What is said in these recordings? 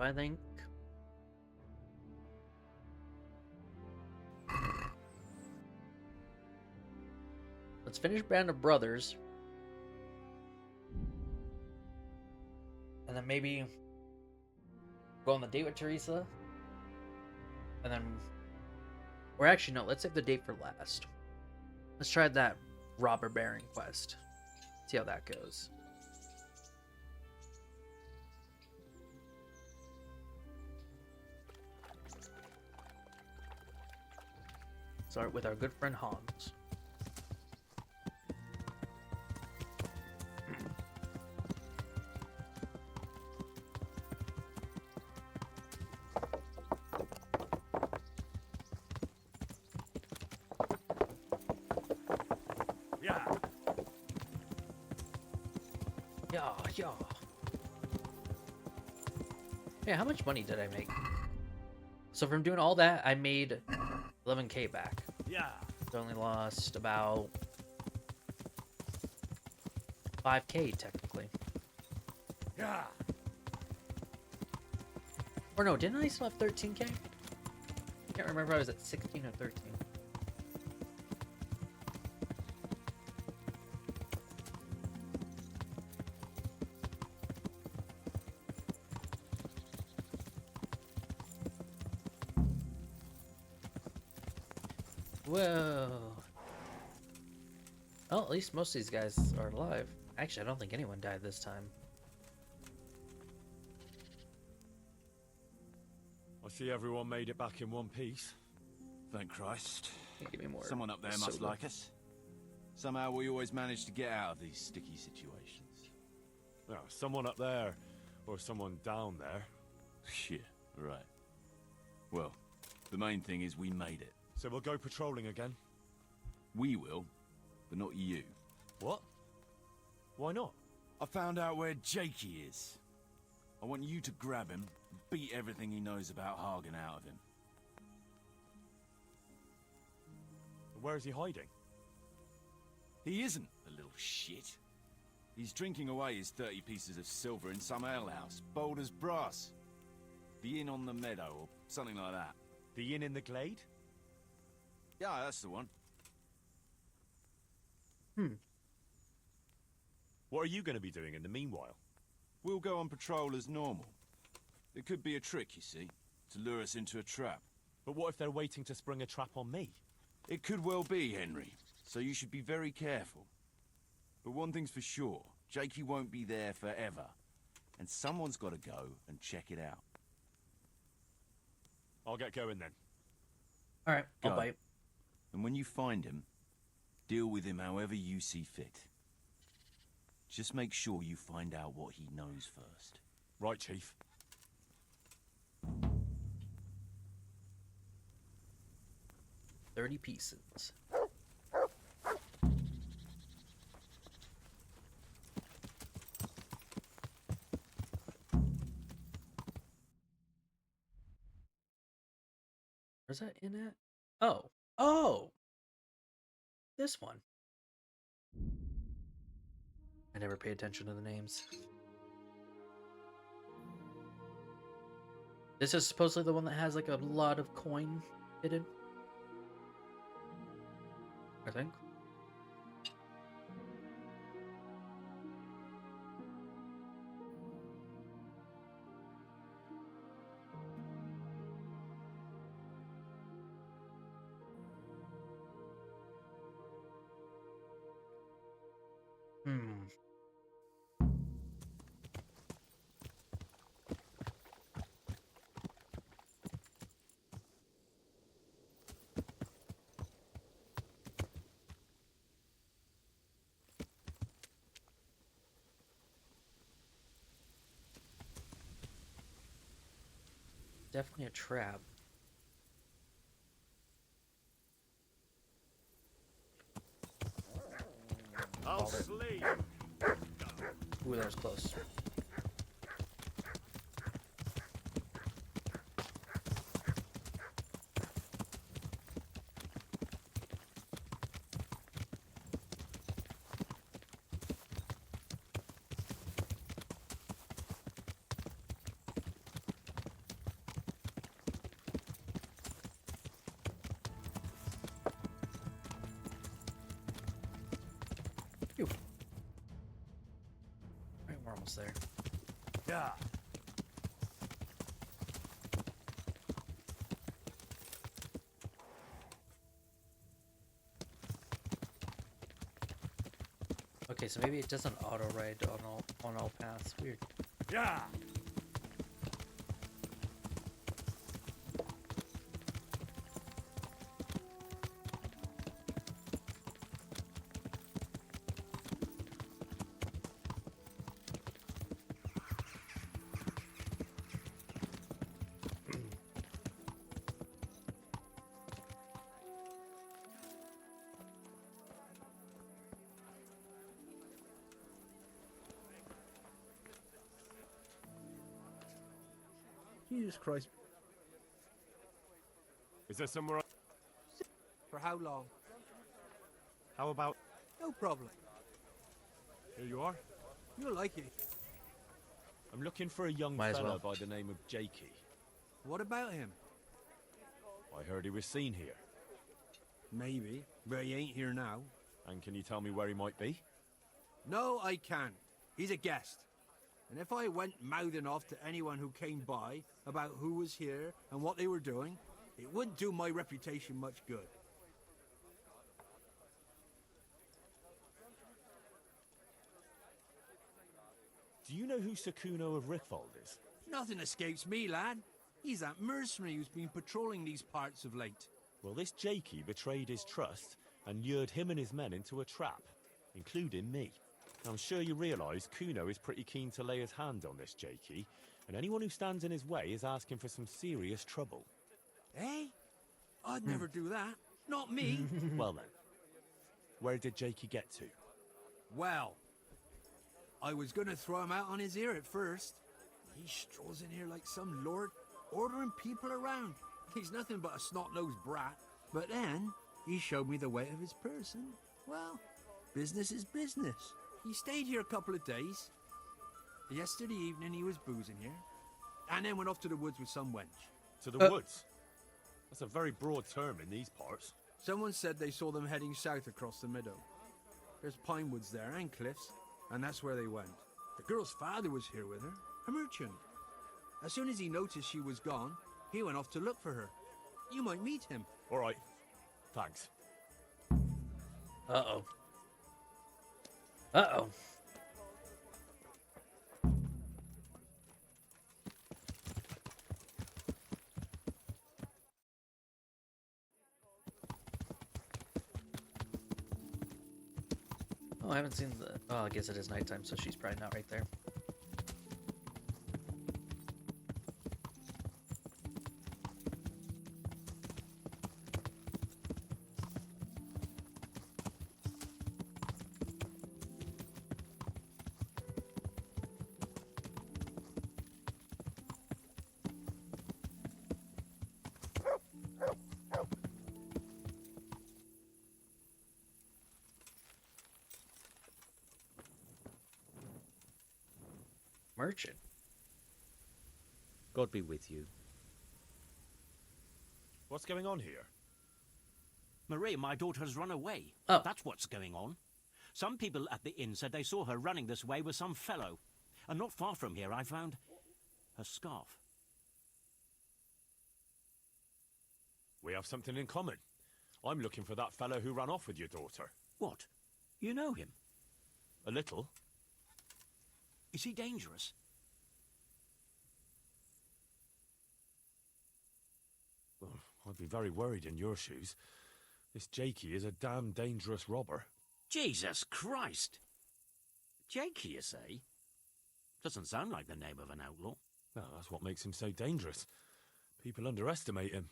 I think. Let's finish Band of Brothers. And then maybe go on the date with Teresa. And then... Or actually, no, let's save the date for last. Let's try that robber baron quest. See how that goes. Start with our good friend Hans. Yeah. Yeah, how much money did I make? So from doing all that, I made 11k back. Yeah. So I only lost about 5k technically. Yeah. Or no, didn't I still have 13k? I can't remember if I was at 16 or 13. Whoa. Well, at least most of these guys are alive. Actually, I don't think anyone died this time. I see everyone made it back in one piece. Thank Christ. Give me more. Someone up there must soda. like us. Somehow we always manage to get out of these sticky situations. No, someone up there, or someone down there. Yeah, right. Well, the main thing is we made it. So we'll go patrolling again? We will, but not you. What? Why not? I found out where Jakey is. I want you to grab him and beat everything he knows about Hagen out of him. Where is he hiding? He isn't, a little shit. He's drinking away his 30 pieces of silver in some alehouse, bold as brass. The inn on the meadow, or something like that. The inn in the glade? Yeah, that's the one. What are you going to be doing in the meanwhile? We'll go on patrol as normal. It could be a trick, you see, to lure us into a trap. But what if they're waiting to spring a trap on me? It could well be, Henry, so you should be very careful. But one thing's for sure, Jakey won't be there forever, and someone's got to go and check it out. I'll get going then. Alright, I'll Go. bite. And when you find him, deal with him however you see fit. Just make sure you find out what he knows first. Right, Chief. $30 pieces. Where's that in at? Oh. Oh! This one. I never pay attention to the names. This is supposedly the one that has like a lot of coin hidden. I think. Hmm. Definitely a trap. I'll sleep. Ooh, that was close. almost there. Yeah. Okay, so maybe it doesn't auto ride on all paths. Weird. Yeah. Jesus Christ. Is there somewhere? For how long? How about? No problem. Here you are. You'll like it. I'm looking for a young Might as fella well. by the name of Jakey. What about him? I heard he was seen here. Maybe, but he ain't here now. And can you tell me where he might be? No, I can't. He's a guest. And if I went mouthing off to anyone who came by about who was here and what they were doing, it wouldn't do my reputation much good. Do you know who Sakuno of Rickfold is? Nothing escapes me, lad. He's that mercenary who's been patrolling these parts of late. Well, this Jakey betrayed his trust and lured him and his men into a trap, including me. I'm sure you realise Kuno is pretty keen to lay his hand on this Jakey, and anyone who stands in his way is asking for some serious trouble. Eh? I'd never do that. Not me. Well then, where did Jakey get to? Well, I was gonna throw him out on his ear at first. He strolls in here like some lord, ordering people around. He's nothing but a snot-nosed brat. But then, he showed me the weight of his person. Well, business is business. He stayed here a couple of days. Yesterday evening he was boozing here. And then went off to the woods with some wench. To the woods? That's a very broad term in these parts. Someone said they saw them heading south across the meadow. There's pine woods there and cliffs, and that's where they went. The girl's father was here with her, a merchant. As soon as he noticed she was gone, he went off to look for her. You might meet him. All right. Thanks. Uh-oh. Uh-oh. Oh, I haven't seen the... Oh, I guess it is nighttime, so she's probably not right there. Merchant. God be with you. What's going on here? Marie, my daughter has run away. Oh. That's what's going on. Some people at the inn said they saw her running this way with some fellow. And not far from here I found her scarf. We have something in common. I'm looking for that fellow who ran off with your daughter. What? You know him? A little. Is he dangerous? Oh, I'd be very worried in your shoes. This Jakey is a damn dangerous robber. Jesus Christ! Jakey, you say? Doesn't sound like the name of an outlaw. No, that's what makes him so dangerous. People underestimate him.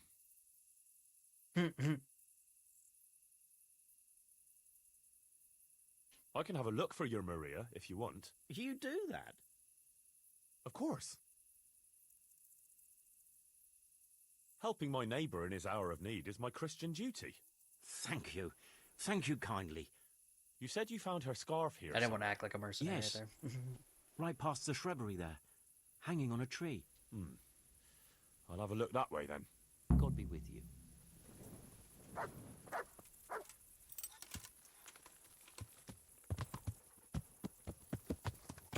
I can have a look for your Maria, if you want. You do that? Of course. Helping my neighbour in his hour of need is my Christian duty. Thank you. Thank you kindly. You said you found her scarf here. I didn't want to act like a mercenary Yes. there. Right past the shrubbery there. Hanging on a tree. I'll have a look that way then. God be with you.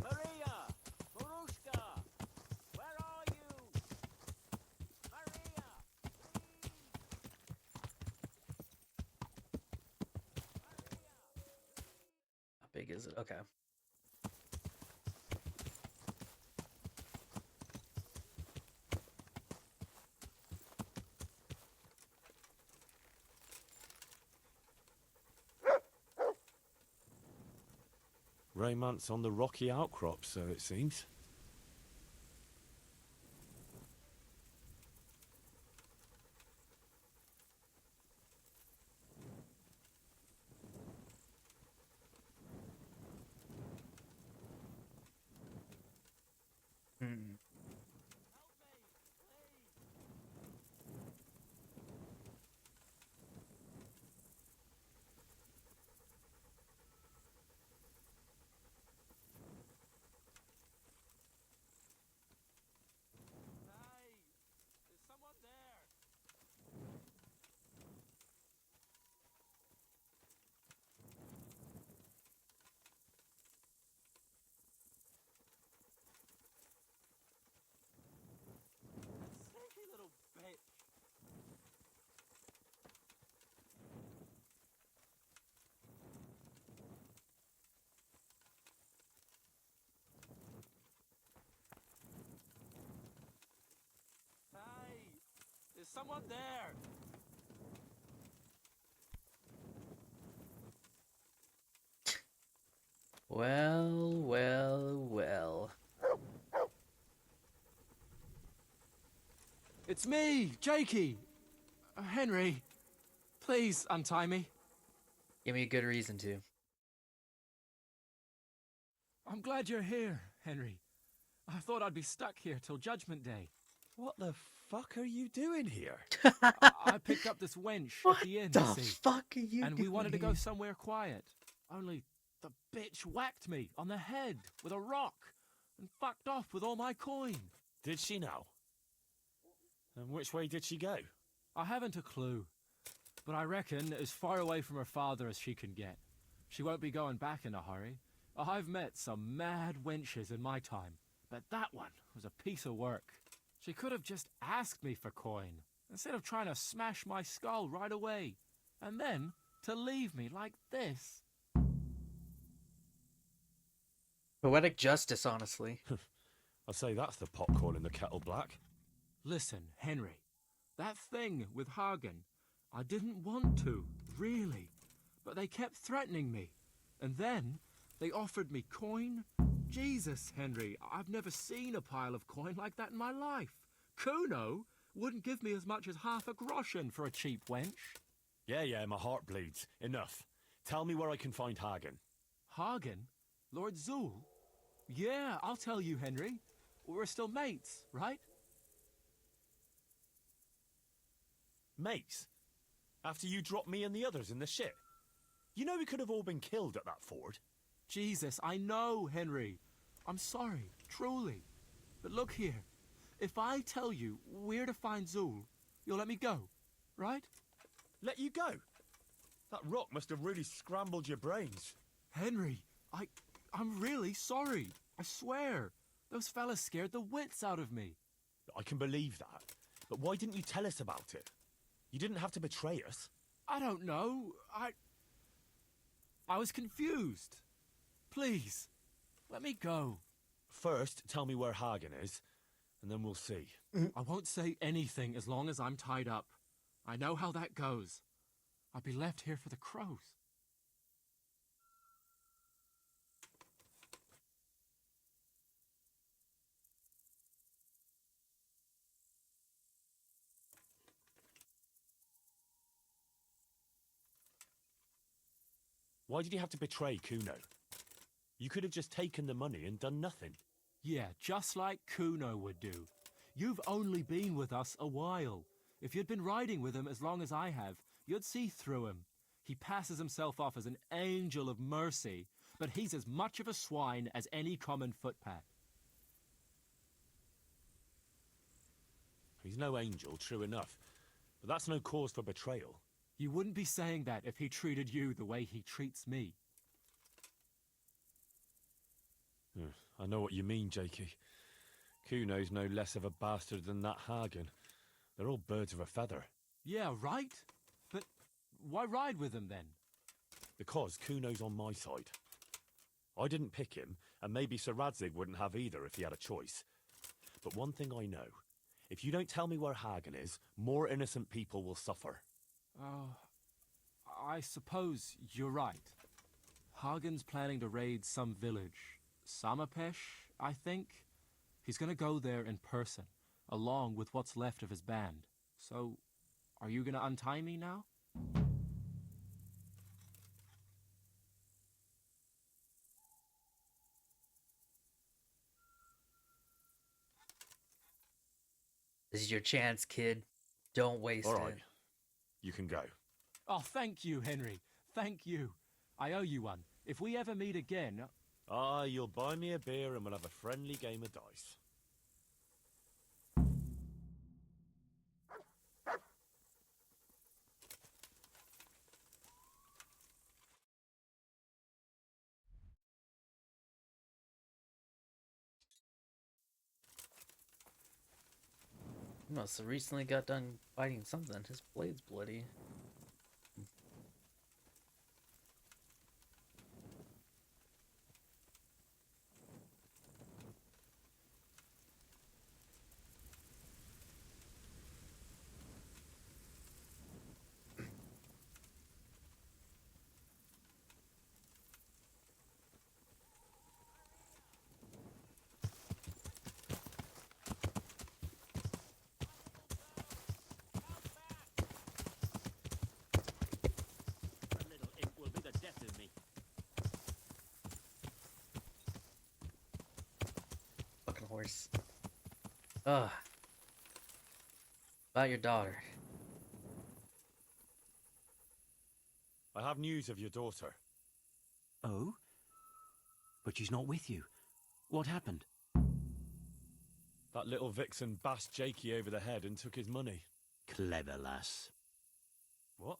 Maria! big is it? Okay. Romance on the rocky outcrop, so it seems. Hmm. Hey, there's someone there. Sneaky little bitch. Hey, there's someone there. Well, well, well. It's me, Jakey. Henry, please untie me. Give me a good reason to. I'm glad you're here, Henry. I thought I'd be stuck here till Judgment Day. What the fuck are you doing here? I picked up this wench What at the inn, the you see, fuck are you and doing we wanted to go here? somewhere quiet. Only the bitch whacked me on the head with a rock and fucked off with all my coin. Did she now? And which way did she go? I haven't a clue, but I reckon as far away from her father as she can get. She won't be going back in a hurry. I've met some mad wenches in my time, but that one was a piece of work. She could have just asked me for coin, instead of trying to smash my skull right away, and then to leave me like this. Poetic justice, honestly. I say that's the pot calling the kettle black. Listen, Henry, that thing with Hagen, I didn't want to, really, but they kept threatening me. And then they offered me coin. Jesus, Henry, I've never seen a pile of coin like that in my life. Kuno wouldn't give me as much as half a groschen for a cheap wench. Yeah, my heart bleeds. Enough. Tell me where I can find Hagen. Hagen? Lord Zool? Yeah, I'll tell you, Henry. We're still mates, right? Mates? After you dropped me and the others in the ship? You know we could have all been killed at that ford. Jesus, I know, Henry. I'm sorry, truly. But look here. If I tell you where to find Zool, you'll let me go, right? Let you go? That rock must have really scrambled your brains. Henry, I'm really sorry. I swear. Those fellas scared the wits out of me. I can believe that. But why didn't you tell us about it? You didn't have to betray us. I don't know. I was confused. Please, let me go. First, tell me where Hagen is, and then we'll see. I won't say anything as long as I'm tied up. I know how that goes. I'll be left here for the crows. Why did you have to betray Kuno? You could have just taken the money and done nothing. Yeah, just like Kuno would do. You've only been with us a while. If you'd been riding with him as long as I have, you'd see through him. He passes himself off as an angel of mercy, but he's as much of a swine as any common footpad. He's no angel, true enough. But that's no cause for betrayal. You wouldn't be saying that if he treated you the way he treats me. I know what you mean, Jakey. Kuno's no less of a bastard than that Hagen. They're all birds of a feather. Yeah, right? But why ride with him then? Because Kuno's on my side. I didn't pick him, and maybe Sir Radzig wouldn't have either if he had a choice. But one thing I know. If you don't tell me where Hagen is, more innocent people will suffer. Oh, I suppose you're right. Hagen's planning to raid some village. Samapesh, I think? He's gonna go there in person, along with what's left of his band. So, are you gonna untie me now? This is your chance, kid. Don't waste All right. it. You can go. Oh, thank you, Henry. Thank you. I owe you one. If we ever meet again... Ah, you'll buy me a beer and we'll have a friendly game of dice. He must have recently got done fighting something. His blade's bloody. A little imp will be the death of me. Fucking horse. Ugh. About your daughter. I have news of your daughter. Oh? But she's not with you. What happened? That little vixen bashed Jakey over the head and took his money. Clever lass. What?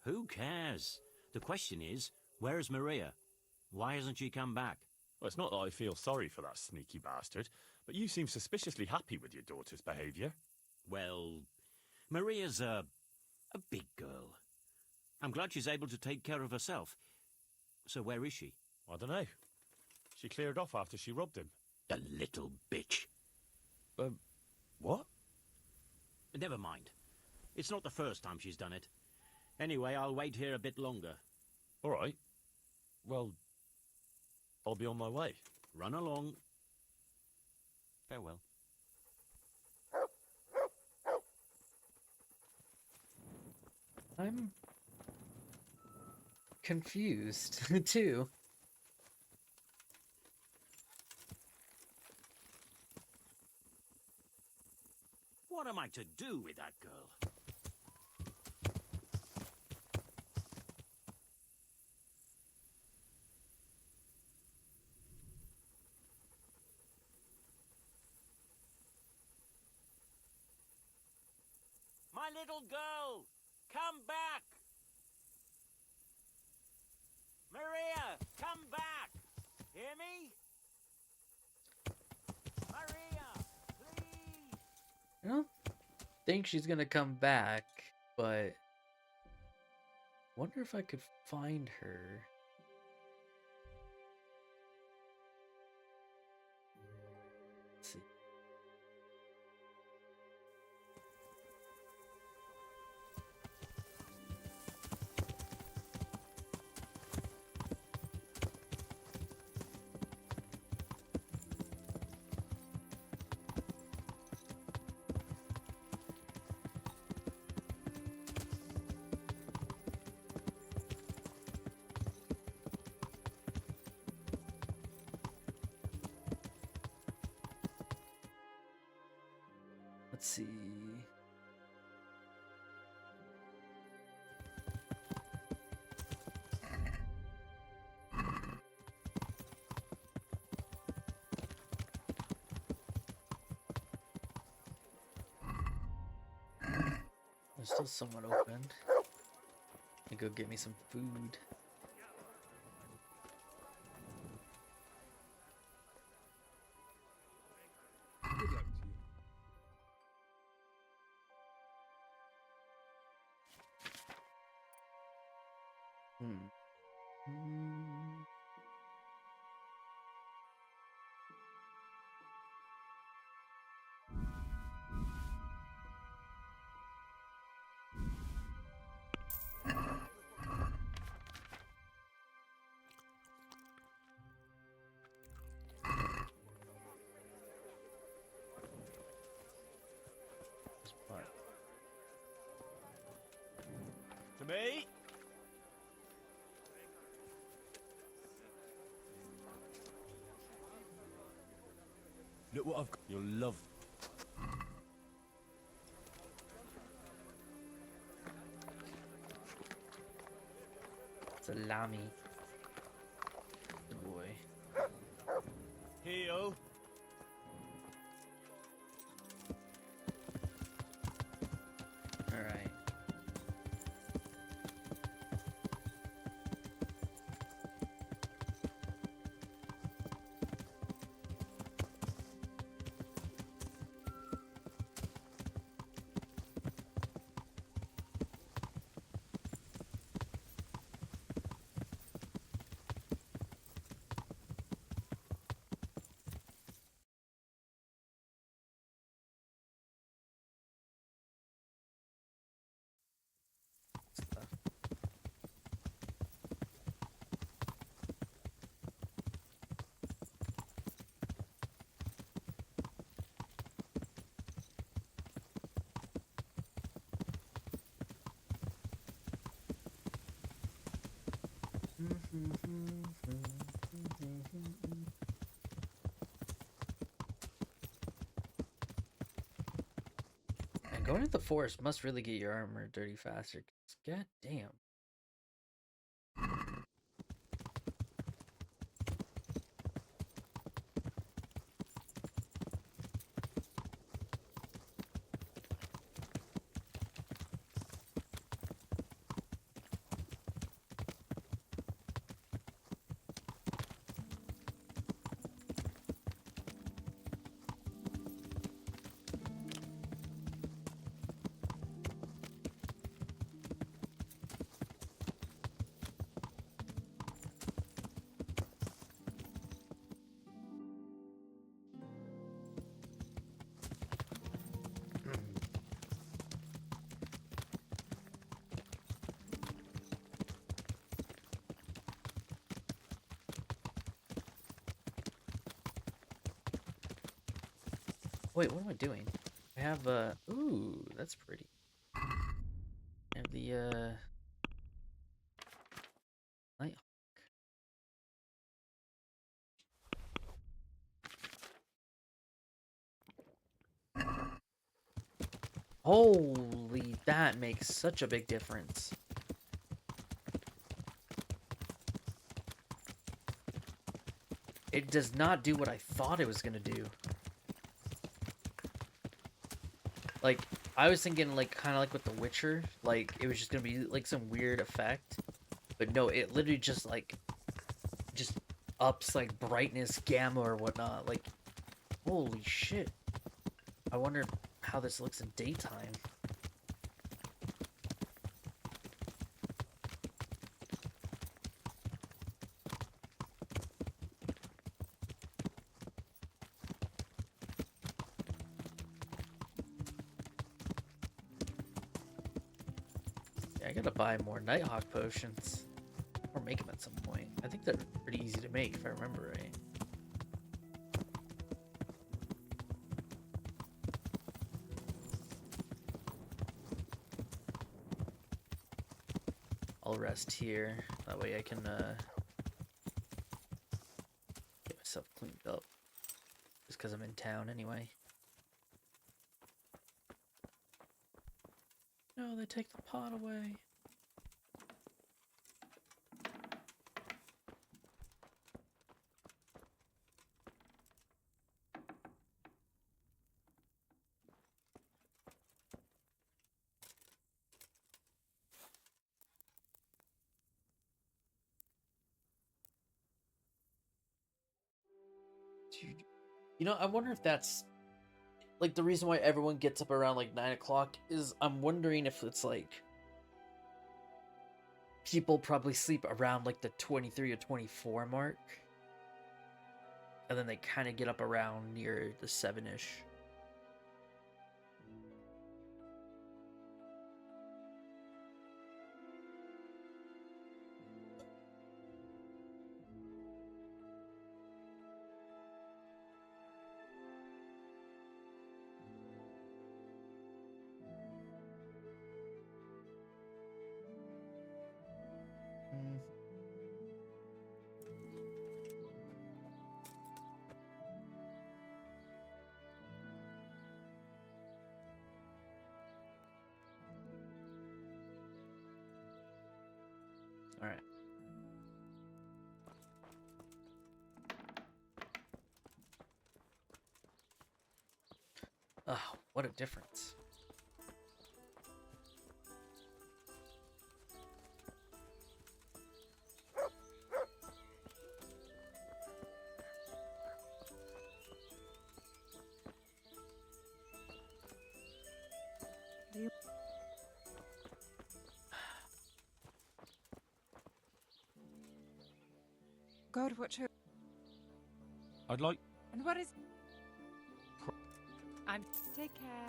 Who cares? The question is, where's Maria? Why hasn't she come back? Well, it's not that I feel sorry for that sneaky bastard, but you seem suspiciously happy with your daughter's behaviour. Well, Maria's a big girl. I'm glad she's able to take care of herself. So where is she? I don't know. She cleared off after she robbed him. The little bitch. What? Never mind. It's not the first time she's done it. Anyway, I'll wait here a bit longer. All right. Well, I'll be on my way. Run along. Farewell. I'm confused, too. What am I to do with that girl? My little girl! Come back! Maria, come back! Hear me? Maria, please! I don't think she's gonna come back, but wonder if I could find her. Let's see. Let's see. There's still someone open. Let me go get me some food. Good luck to you. Hmm. me. Look what I've got. You'll love. Salami. Good boy. Heel. All right. Stuff. And going to the forest must really get your armor dirty faster. 'Cause god damn. Wait, what am I doing? I have ooh, that's pretty. I have the Night. Holy, that makes such a big difference. It does not do what I thought it was gonna do. Like, I was thinking, like, kind of like with The Witcher, like, it was just gonna be, like, some weird effect. But no, it literally just, like, just ups, like, brightness, gamma, or whatnot. Like, holy shit. I wonder how this looks in daytime. Yeah, I gotta buy more Nighthawk potions. Or make them at some point. I think they're pretty easy to make, if I remember right. I'll rest here. That way I can get myself cleaned up. Just because I'm in town anyway. No, they take the pot away. Dude, you know, I wonder if that's like the reason why everyone gets up around like 9 o'clock is I'm wondering if it's like people probably sleep around like the 23 or 24 mark. And then they kind of get up around near the 7-ish. Mm. All right. Oh, what a difference. God, watch her. I'd like... And what is? I'm. Take care.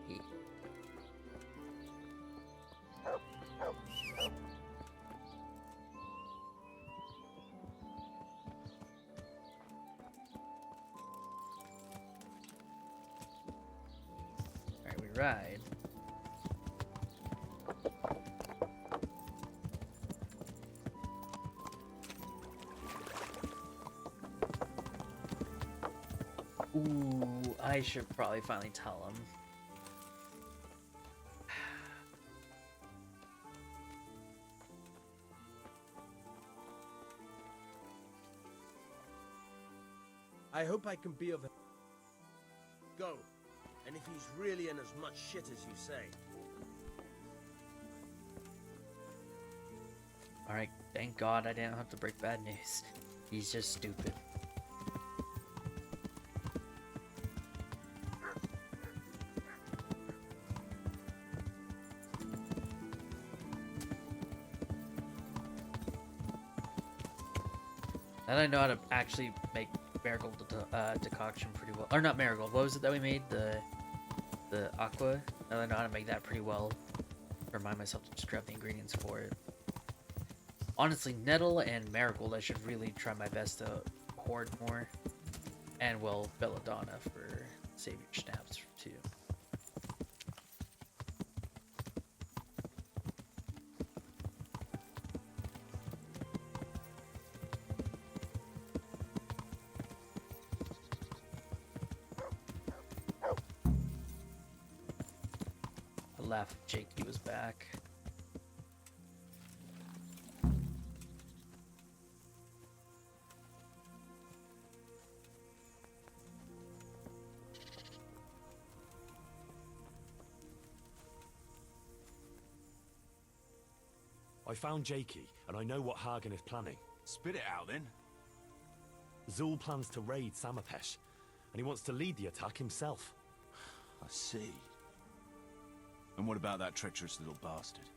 He- All right, we ride. Ooh, I should probably finally tell him. I hope I can be of... Go. And if he's really in as much shit as you say... Alright, thank God I didn't have to break bad news. He's just stupid. And I know how to actually make marigold decoction pretty well. Or not marigold, what was it that we made? The aqua? And I know how to make that pretty well. Remind myself to just grab the ingredients for it. Honestly, nettle and marigold, I should really try my best to hoard more. And well, belladonna for savior snaps too. I laughed if Jakey was back. I found Jakey, and I know what Hagen is planning. Spit it out, then. Zul plans to raid Samapesh, and he wants to lead the attack himself. I see. And what about that treacherous little bastard?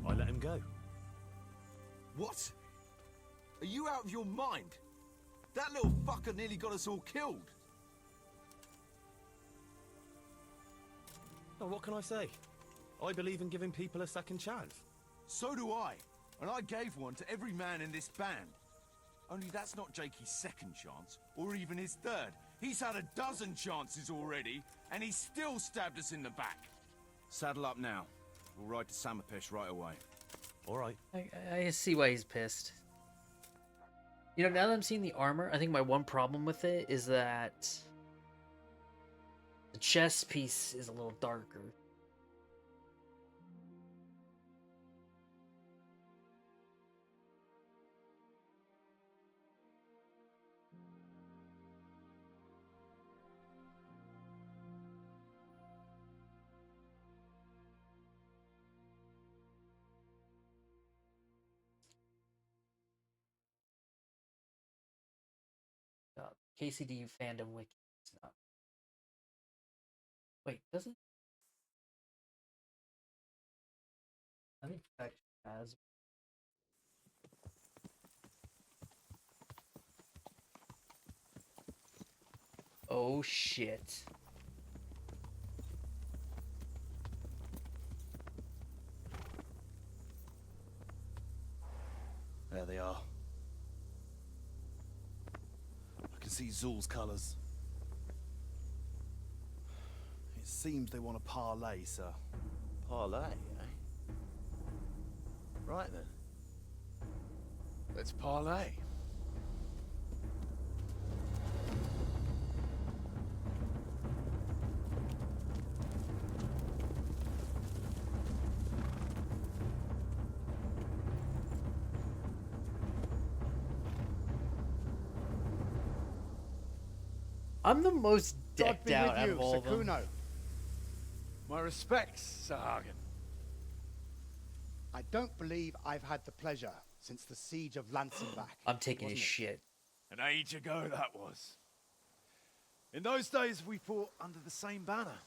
I let him go. What? Are you out of your mind? That little fucker nearly got us all killed. Oh, what can I say? I believe in giving people a second chance. So do I. And I gave one to every man in this band. Only that's not Jakey's second chance, or even his third. He's had a dozen chances already, and he still stabbed us in the back. Saddle up now. We'll ride to Samapesh right away. All right. I see why he's pissed. You know, now that I'm seeing the armor, I think my one problem with it is that the chest piece is a little darker. KCD fandom wiki. It's not. Wait, does it? I think it has. Oh shit. There they are. I can see Zul's colours. It seems they want a parlay, sir. Parlay, eh? Right then. Let's parlay. I'm the most God decked be out with out you, of all of them. Sakuno. My respects, Sir Hagen. I don't believe I've had the pleasure since the siege of Lanzenbach. I'm taking his wasn't it? shit. An age ago that was. In those days we fought under the same banner.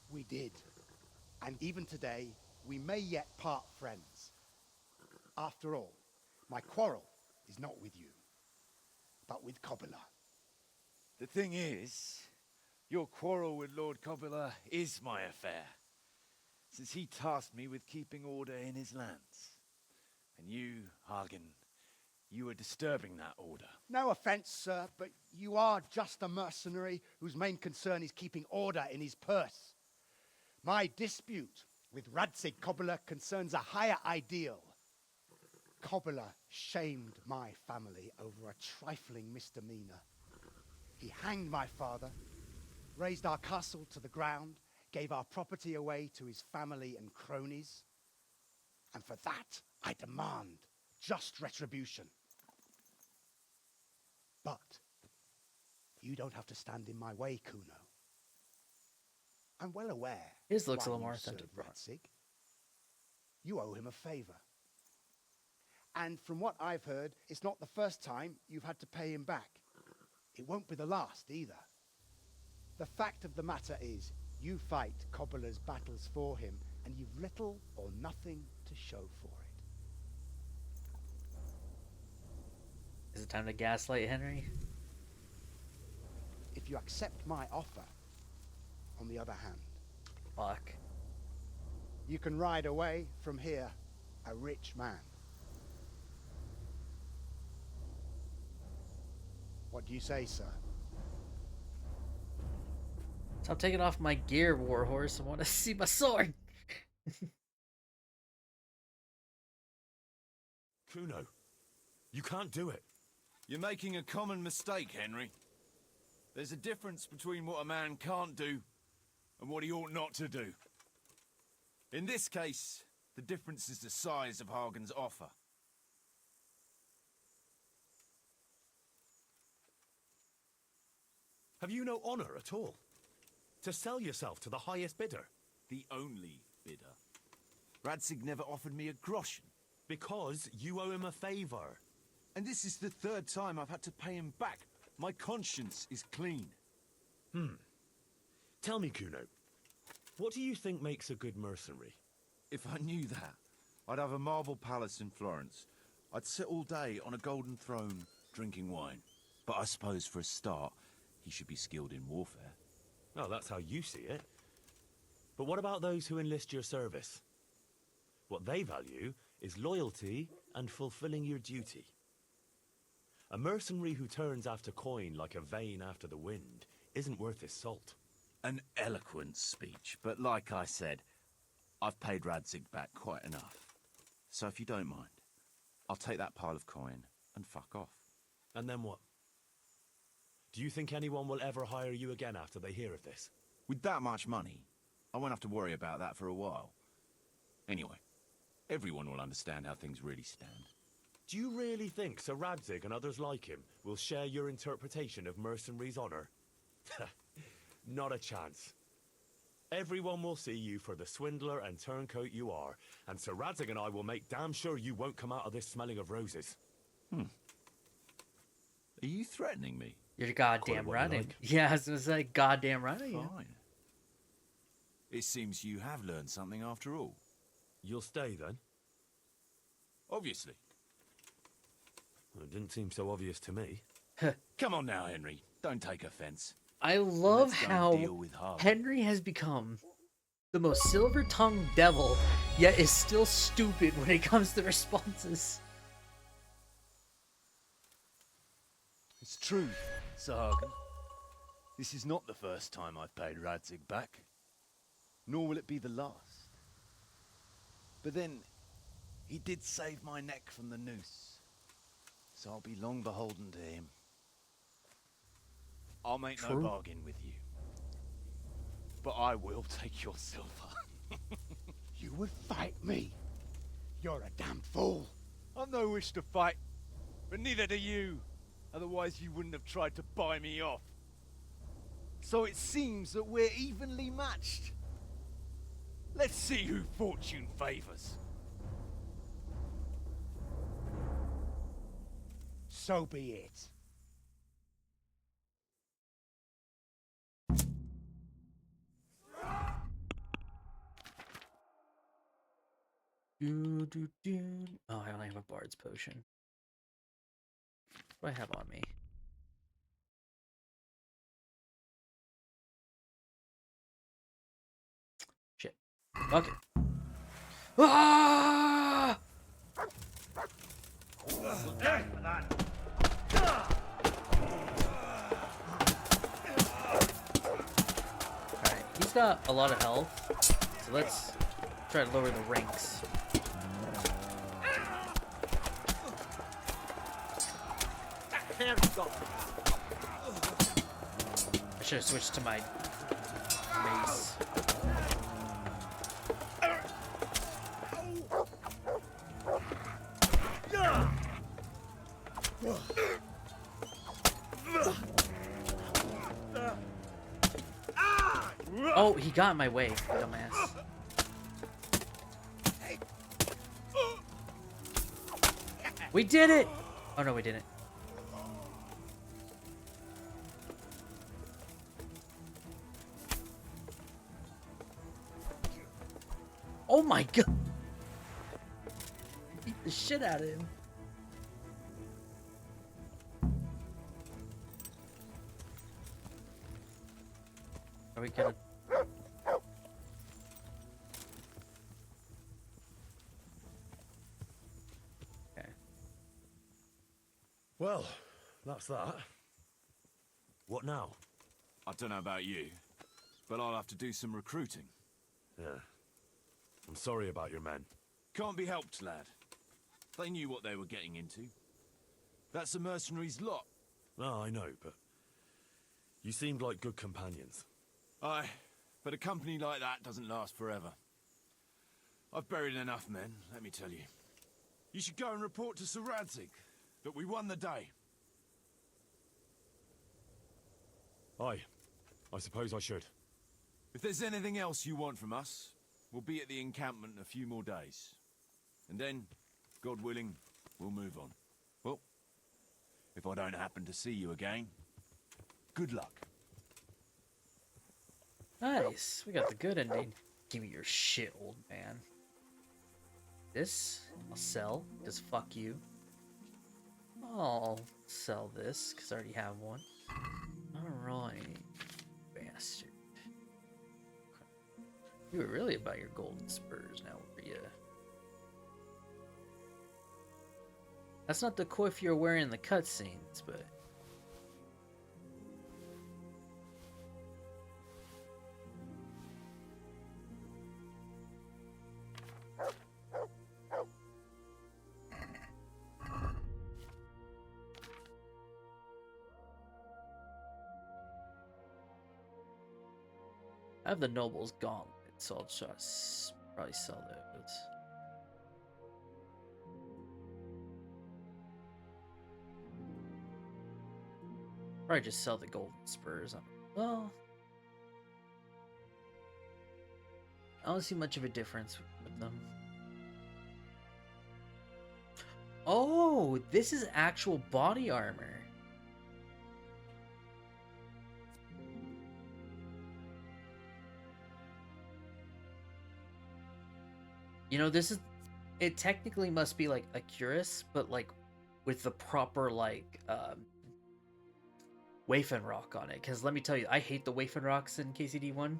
We did. And even today, we may yet part friends. After all, my quarrel is not with you, but with Cobula. The thing is, your quarrel with Lord Cobula is my affair, since he tasked me with keeping order in his lands. And you, Hagen, you are disturbing that order. No offense, sir, but you are just a mercenary whose main concern is keeping order in his purse. My dispute with Radzig Cobula concerns a higher ideal. Cobula shamed my family over a trifling misdemeanor. He hanged my father, razed our castle to the ground, gave our property away to his family and cronies. And for that, I demand just retribution. But you don't have to stand in my way, Kuno. I'm well aware. His looks a why little more you serve authentic, bro. Radzig. You owe him a favor. And from what I've heard, it's not the first time you've had to pay him back. It won't be the last either. The fact of the matter is, you fight Cobula's battles for him, and you've little or nothing to show for it. Is it time to gaslight Henry? If you accept my offer, on the other hand, Fuck. you can ride away from here a rich man. What do you say, sir? Stop taking off my gear, Warhorse. I want to see my sword. Kuno, you can't do it. You're making a common mistake, Henry. There's a difference between what a man can't do and what he ought not to do. In this case, the difference is the size of Hagen's offer. Have you no honor at all? To sell yourself to the highest bidder? The only bidder. Radzig never offered me a groschen. Because you owe him a favor. And this is the third time I've had to pay him back. My conscience is clean. Tell me, Kuno, what do you think makes a good mercenary? If I knew that, I'd have a marble palace in Florence. I'd sit all day on a golden throne, drinking wine. But I suppose for a start, he should be skilled in warfare. Oh, that's how you see it. But what about those who enlist your service? What they value is loyalty and fulfilling your duty. A mercenary who turns after coin like a vane after the wind isn't worth his salt. An eloquent speech, but like I said, I've paid Radzig back quite enough. So if you don't mind, I'll take that pile of coin and fuck off. And then what? Do you think anyone will ever hire you again after they hear of this? With that much money, I won't have to worry about that for a while. Anyway, everyone will understand how things really stand. Do you really think Sir Radzig and others like him will share your interpretation of mercenary's honor? Not a chance. Everyone will see you for the swindler and turncoat you are, and Sir Radzig and I will make damn sure you won't come out of this smelling of roses. Are you threatening me? You're goddamn what you right. like. Yeah, I was gonna say goddamn right. Fine. It seems you have learned something after all. You'll stay then? Obviously. Well, it didn't seem so obvious to me. Come on now, Henry. Don't take offense. I love Let's go how deal with Hagen. Henry has become the most silver-tongued devil, yet is still stupid when it comes to responses. It's true, Sir Hagen. This is not the first time I've paid Radzig back. Nor will it be the last. But then, He did save my neck from the noose, so I'll be long beholden to him. I'll make no True. bargain with you, but I will take your silver. You would fight me? You're a damn fool. I've no wish to fight, but neither do you. Otherwise you wouldn't have tried to buy me off. So it seems that we're evenly matched. Let's see who fortune favors. So be it. Oh, I only have a bard's potion. What do I have on me? Shit. Okay. Ah! Alright, he's got a lot of health, so let's try to lower the ranks. I should have switched to my mace. Oh, he got in my way, dumbass. We did it! Oh no, we didn't. Oh my god! Beat the shit out of him. Are we gonna... Okay. Well, that's that. What now? I don't know about you, but I'll have to do some recruiting. Yeah. I'm sorry about your men. Can't be helped, lad. They knew what they were getting into. That's the mercenaries' lot. No, I know, but you seemed like good companions. Aye, but a company like that doesn't last forever. I've buried enough men, let me tell you. You should go and report to Sir Radzig that we won the day. Aye, I suppose I should. If there's anything else you want from us, we'll be at the encampment in a few more days. And then, God willing, we'll move on. Well, if I don't happen to see you again, good luck. Nice. We got the good ending. Give me your shit, old man. This, I'll sell, because fuck you. I'll sell this, because I already have one. Alright, bastard. You were really about your golden spurs now, were you? That's not the quiff you're wearing in the cutscenes, but... I have the Noble's Gauntlet, so I'll just probably sell those. Probably just sell the golden spurs. Well, I don't see much of a difference with them. Oh, this is actual body armor. You know, this is... It technically must be, like, a cuirass, but, like, with the proper, like, Waffen-Rock on it. Because let me tell you, I hate the Waffen-Rocks in KCD1.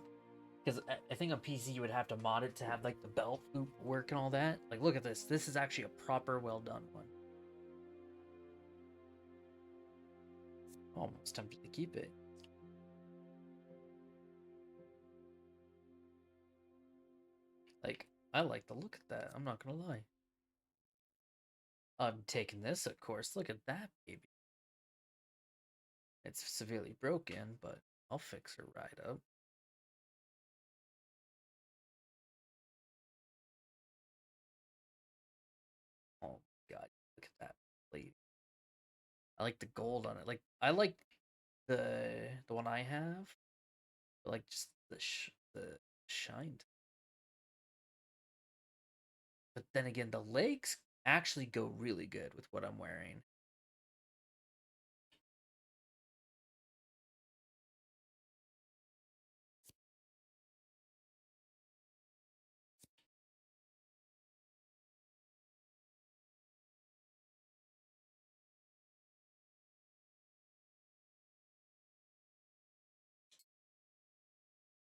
Because I think on PC you would have to mod it to have, like, the belt loop work and all that. Like, look at this. This is actually a proper, well-done one. Almost tempted to keep it. Like, I like the look at that. I'm not gonna lie. I'm taking this, of course. Look at that, baby. It's severely broken, but I'll fix her right up. Oh my god, look at that plate. I like the gold on it. Like I like the one I have. I like just the shine. But then again, the legs actually go really good with what I'm wearing.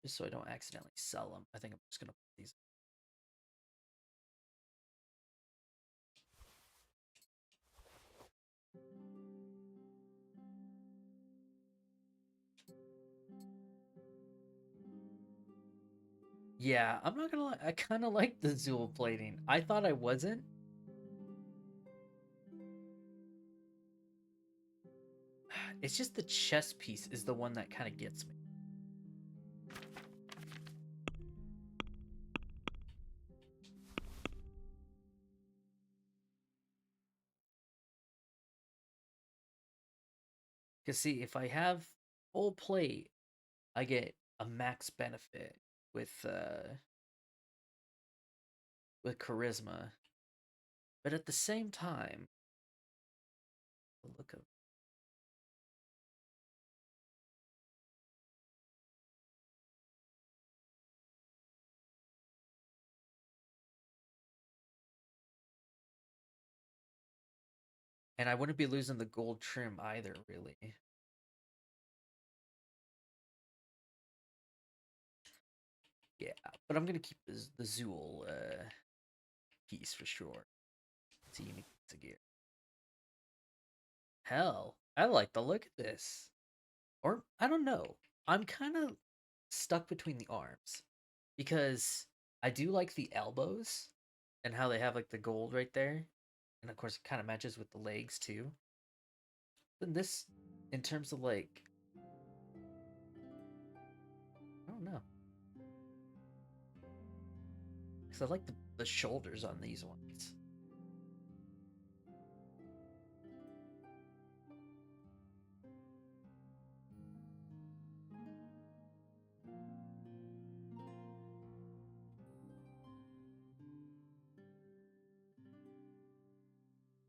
Just so I don't accidentally sell them. I think I'm just gonna put these. Yeah, I'm not gonna lie. I kind of like the Zool plating. I thought I wasn't. It's just the chest piece is the one that kind of gets me. Because see, if I have full plate, I get a max benefit with charisma. But at the same time, look at. And I wouldn't be losing the gold trim either, really. Yeah, but I'm gonna keep the Zool piece for sure. It's a unique piece of gear. Hell, I like the look of this. Or I don't know. I'm kind of stuck between the arms because I do like the elbows and how they have like the gold right there, and of course it kind of matches with the legs too. Then this, in terms of like, I don't know, because I like the shoulders on these ones.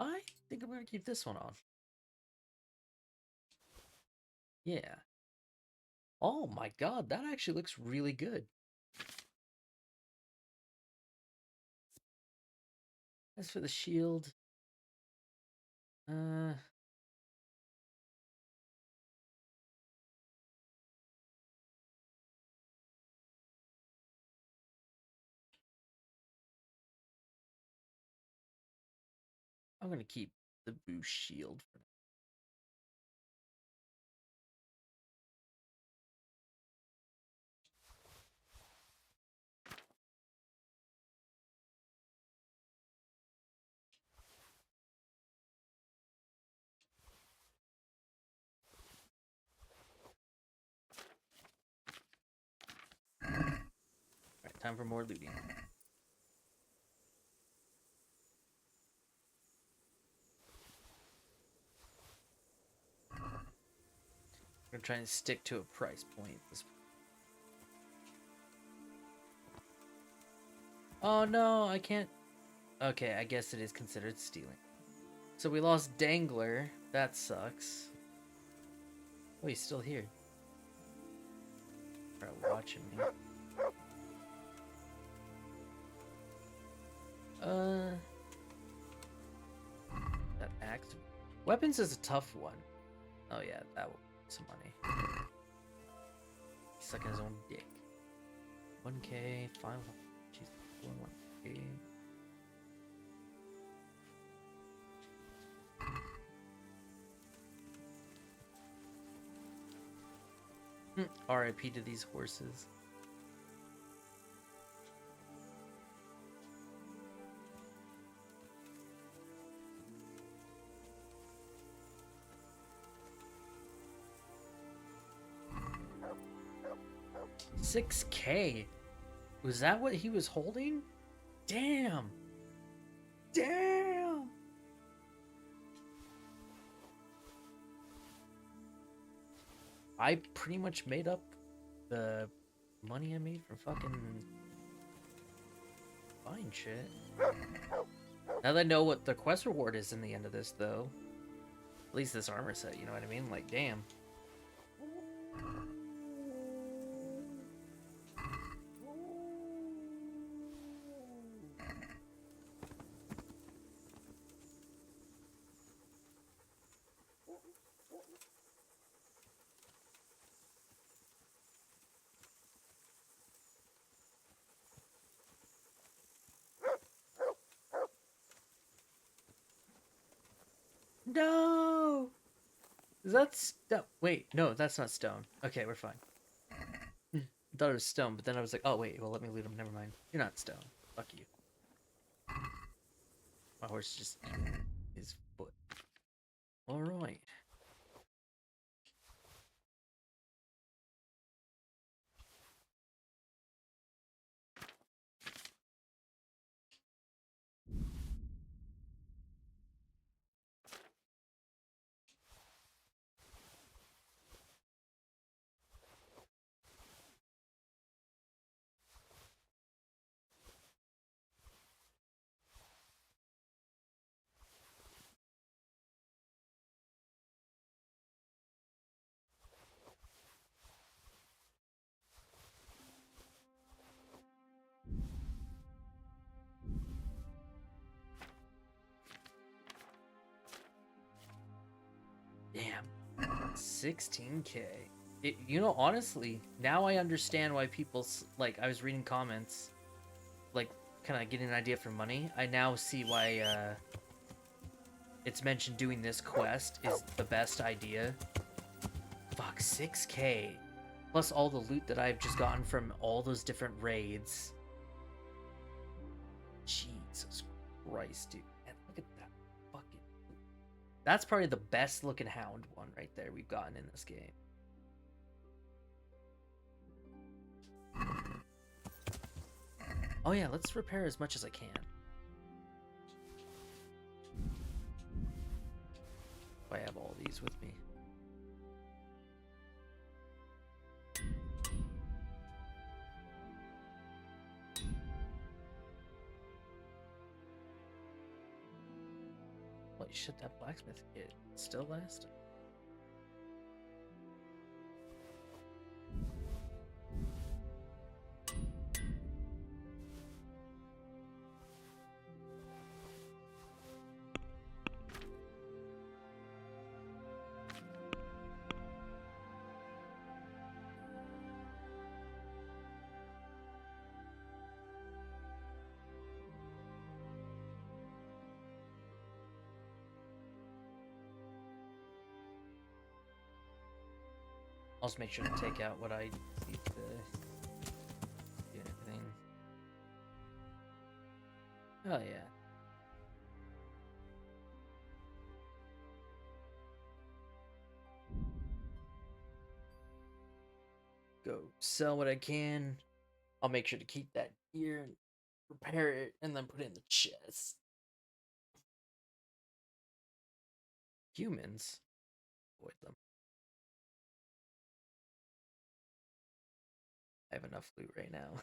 I think I'm gonna keep this one on. Yeah. Oh my god, that actually looks really good. As for the shield, uh, I'm gonna keep the boost shield for now. Alright, time for more looting. I'm trying to stick to a price point. Oh no, I can't. Okay, I guess it is considered stealing. So we lost Dangler. That sucks. Oh, he's still here. Alright, watching me. That axe. Weapons is a tough one. Oh yeah, that will be some money. He's sucking his own dick. 1K, 500. Jeez, 1K. RIP to these horses. 6K. Was that what he was holding? Damn. Damn. I pretty much made up the money I made from fucking buying shit. Now that I know what the quest reward is in the end of this, though. At least this armor set, you know what I mean? Like, damn. No! Is that stone? Wait, no, that's not stone. Okay, we're fine. I thought it was stone, but then I was like, oh, wait, well, let me loot him. Never mind. You're not stone. Fuck you. My horse just his foot. Alright. Damn. 16K. You know, honestly, now I understand why people, like, I was reading comments, like, kind of getting an idea for money. I now see why, it's mentioned doing this quest is the best idea. Fuck, 6K. Plus all the loot that I've just gotten from all those different raids. Jesus Christ, dude. And look at that fucking... That's probably the best looking hound one right there we've gotten in this game. Oh yeah, let's repair as much as I can. If I have all these with me. Holy shit, that blacksmith kit still lasting. I'll just make sure to take out what I need to get everything. Oh yeah. Go sell what I can. I'll make sure to keep that here and repair it and then put it in the chest. Humans? Avoid them. I have enough loot right now.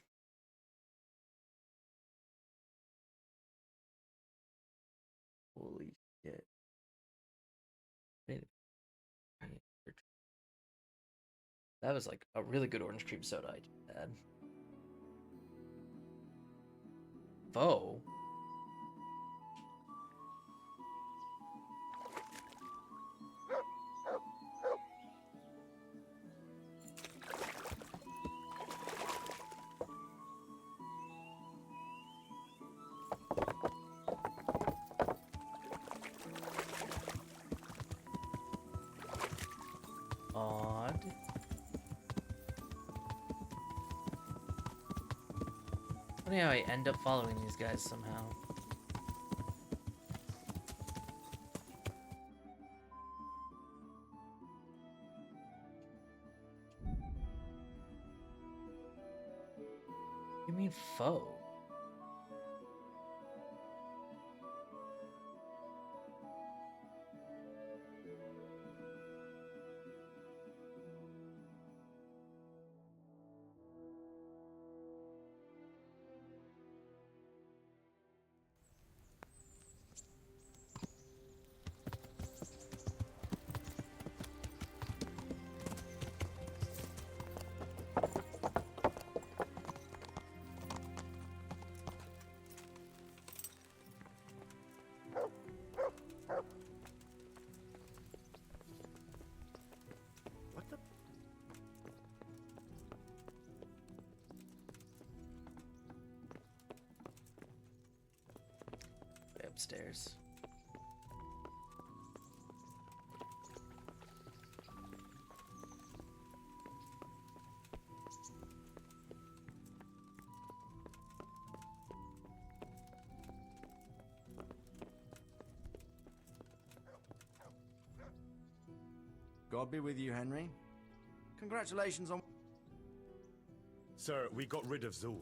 Holy shit. That was like a really good orange cream soda I just had. Vo? Odd. Funny how I end up following these guys somehow. You mean foe? What the? Way upstairs. God be with you, Henry. Congratulations on... Sir, we got rid of Zool.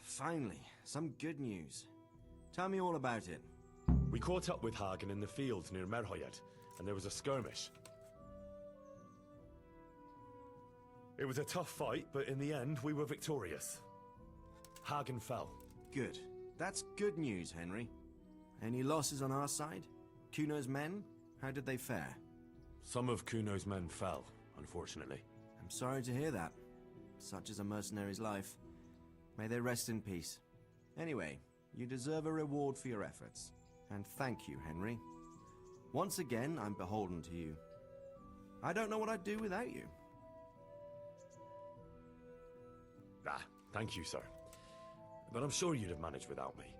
Finally, some good news. Tell me all about it. We caught up with Hagen in the fields near Merhoyet, and there was a skirmish. It was a tough fight, but in the end, we were victorious. Hagen fell. Good. That's good news, Henry. Any losses on our side? Kuno's men? How did they fare? Some of Kuno's men fell, unfortunately. I'm sorry to hear that. Such is a mercenary's life. May they rest in peace. Anyway, you deserve a reward for your efforts. And thank you, Henry. Once again, I'm beholden to you. I don't know what I'd do without you. Ah, thank you, sir. But I'm sure you'd have managed without me.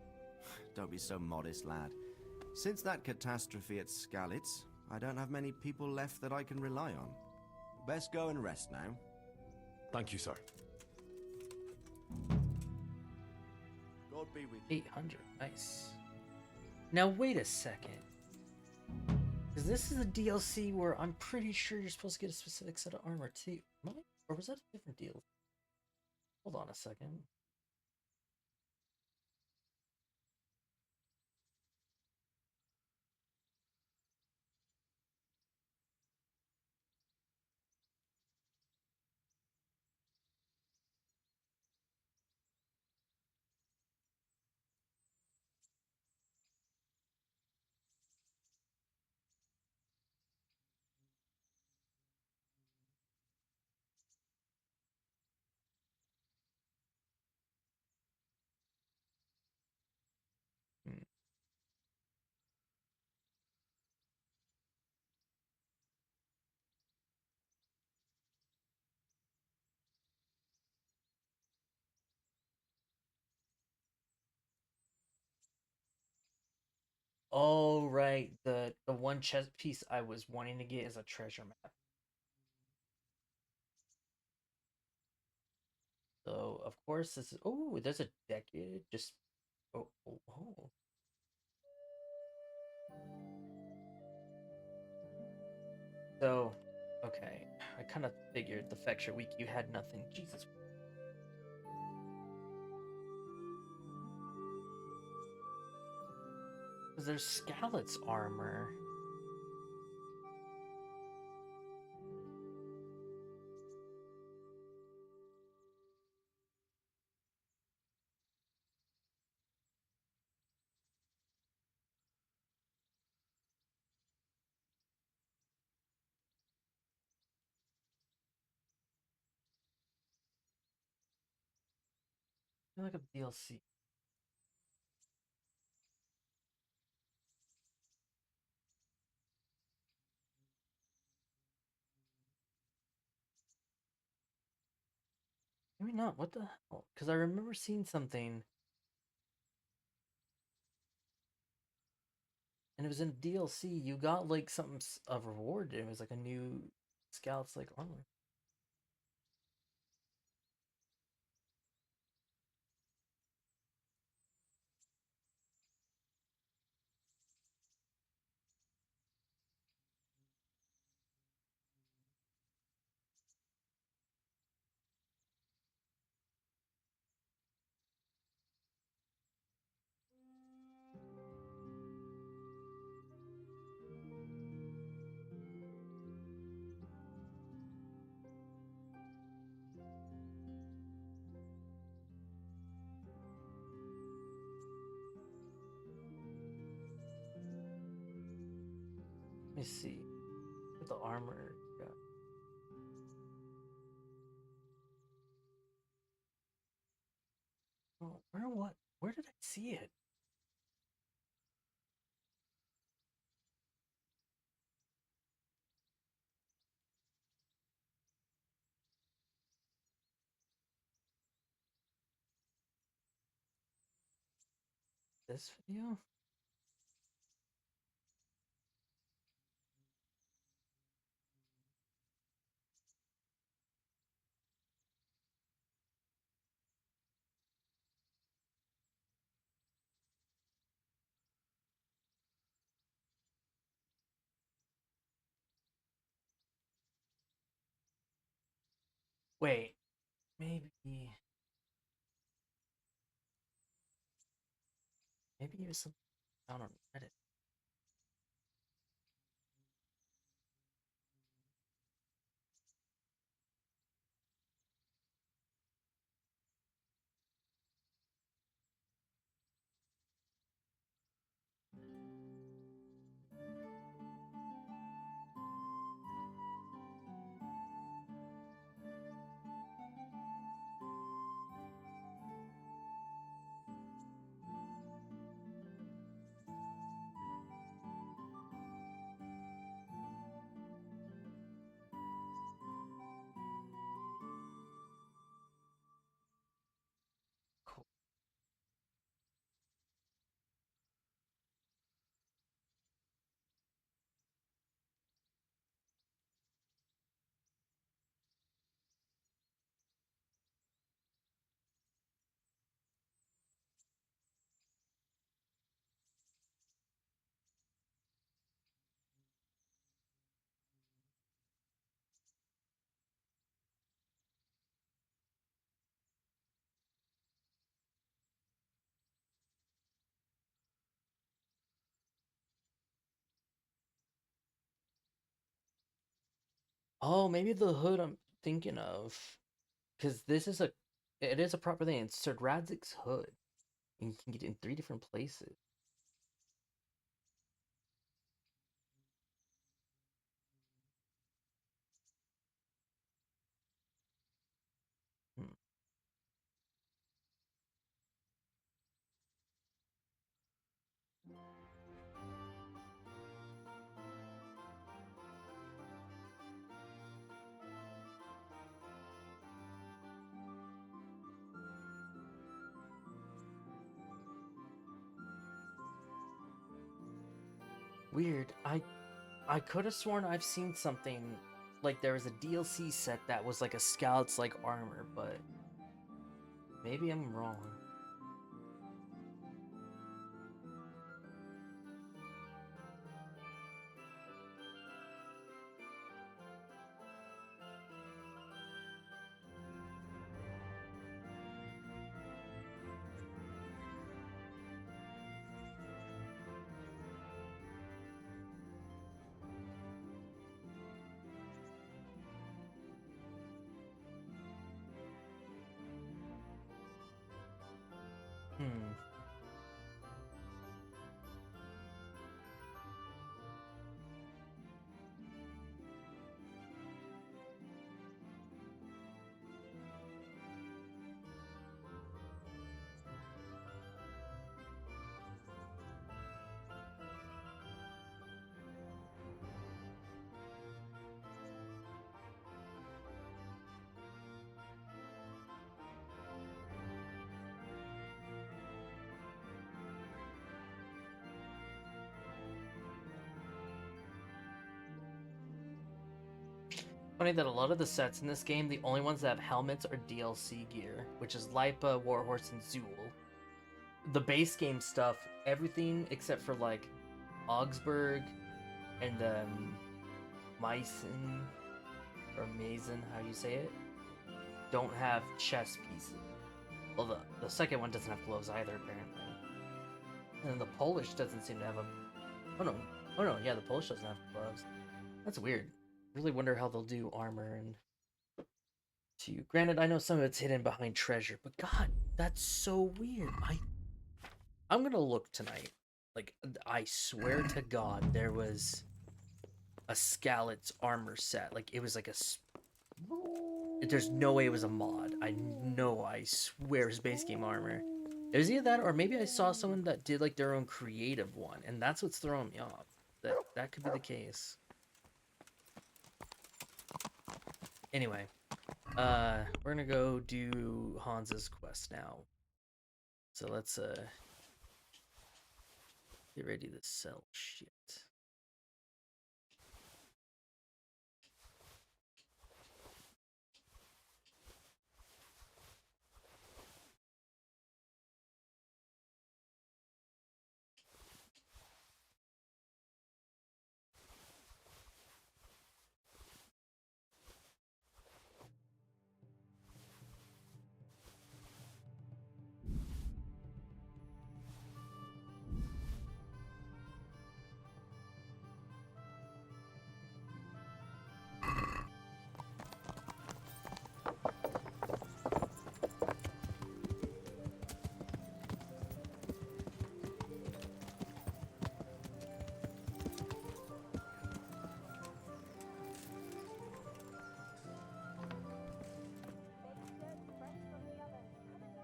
Don't be so modest, lad. Since that catastrophe at Skalitz, I don't have many people left that I can rely on. Best go and rest now. Thank you, sir. God be with you. 800. Nice. Now, wait a second. Because this is a DLC where I'm pretty sure you're supposed to get a specific set of armor, too. Am I? Or was that a different deal? Hold on a second. Hmm. Oh, right. The one chess piece I was wanting to get is a treasure map. So, of course, this is... Oh, there's a decade. Just... Oh, oh, oh. So, okay. I kind of figured the Fecture week you had nothing. Jesus. Because there's Skalit's armor. I feel like a DLC. Maybe not. What the hell? Because I remember seeing something, and it was in DLC. You got like something of reward. It was like a new Scouts like armor. me see. The armor. Yeah. Oh, where what? Where did I see it? This video? Wait, maybe it was some down on Reddit. Cool. Oh, maybe the hood I'm thinking of, because it is a proper thing. It's Sir Radzig's hood. You can get it in 3 different places. Hmm. Weird. I could have sworn I've seen something like there was a DLC set that was like a scout's like armor, but maybe I'm wrong. Hmm. Funny that a lot of the sets in this game, the only ones that have helmets are DLC gear, which is Lipa, Warhorse, and Zool. The base game stuff, everything except for like Augsburg and Meissen or Mason, how do you say it, don't have chest pieces. Well, the second one doesn't have gloves either, apparently. And then the Polish doesn't seem to have a. Oh no, yeah, the Polish doesn't have gloves. That's weird. Really wonder how they'll do armor and. Granted, I know some of it's hidden behind treasure, but God, that's so weird. I'm gonna look tonight. Like, I swear to God, there was a Skalit's armor set. Like it was like there's no way it was a mod. I know, I swear, his base game armor. It was either that, or maybe I saw someone that did like their own creative one, and that's what's throwing me off. That could be the case. Anyway, we're gonna go do Hans's quest now. So let's get ready to sell shit.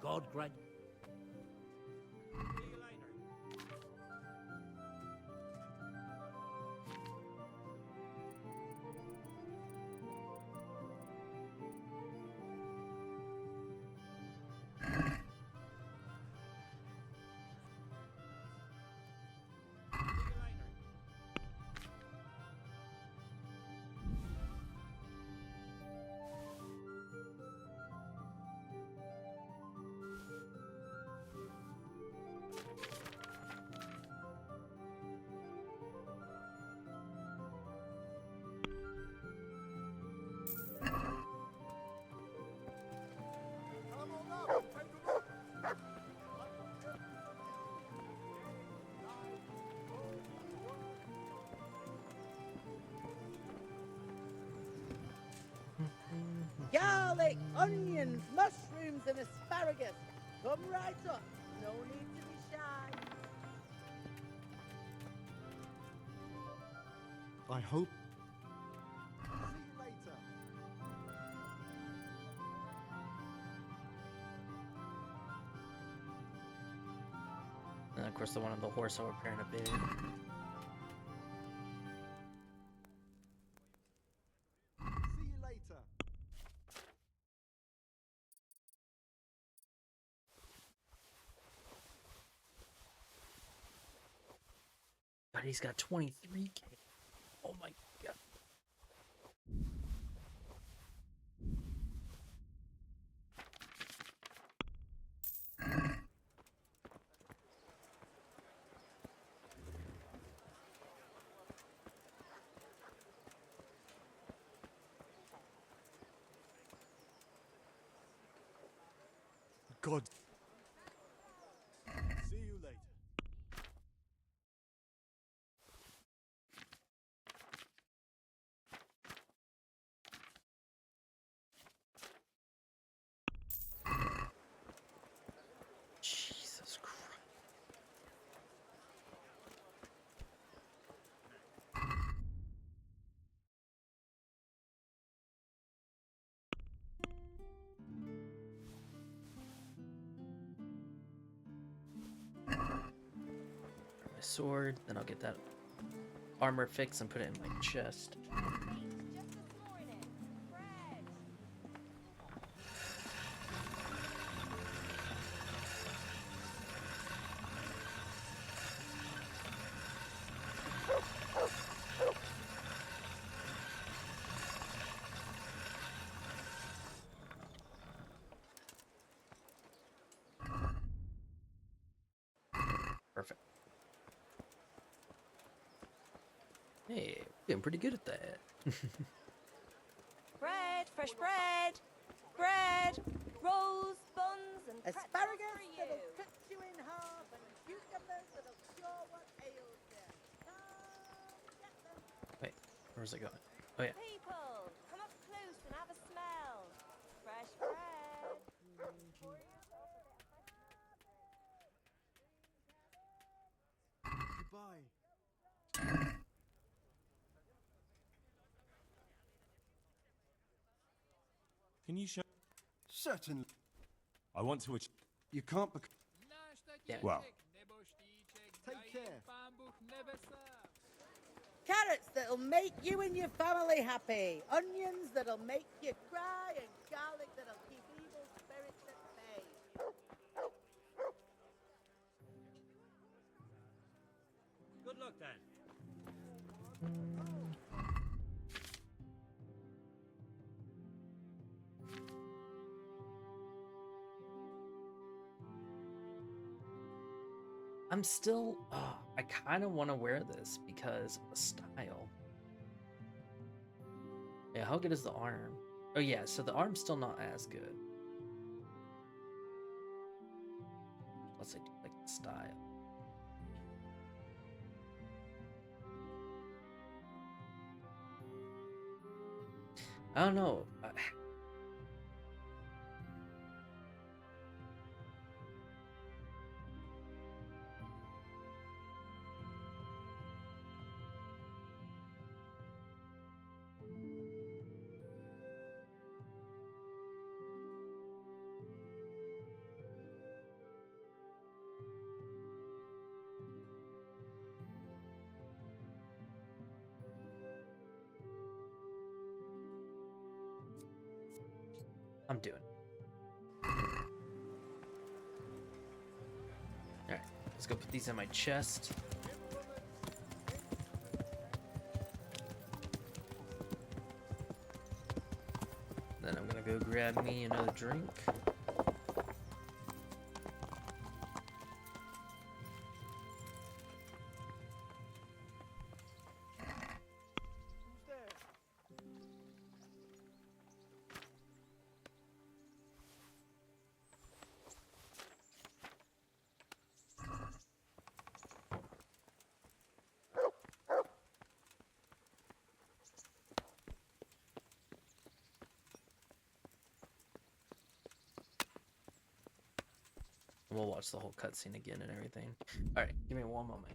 God grant. Garlic, onions, mushrooms, and asparagus. Come right up. No need to be shy. I hope. See you later. And of course, the one on the horse I'll repair in a bit. See you later. God, he's got 23k. Oh my god. God. See you later. Jesus Christ. My sword, then I'll get that armor fix and put it in my chest. Perfect. Hey, we're getting pretty good at that. Bread, fresh bread, bread, rolls, buns, and Asparagus for you. that'll cut you in half, and cucumbers that'll cure what ails you. Come get them. Wait, where's it going? Oh yeah. People, come up close and have a smell. Fresh bread. Goodbye. Can you show... Certainly. I want to... You can't Yeah. Well, Take care. Carrots that'll make you and your family happy. Onions that'll make you cry, and garlic that'll keep evil spirits at bay. Good luck then. I'm still, I kind of want to wear this because of the style. Yeah, how good is the arm? Oh yeah, so the arm's still not as good. Let's say like the style. I don't know. I'm doing it. Alright, let's go put these in my chest. Then I'm gonna go grab me another drink. We'll watch the whole cutscene again and everything. Alright, give me one moment.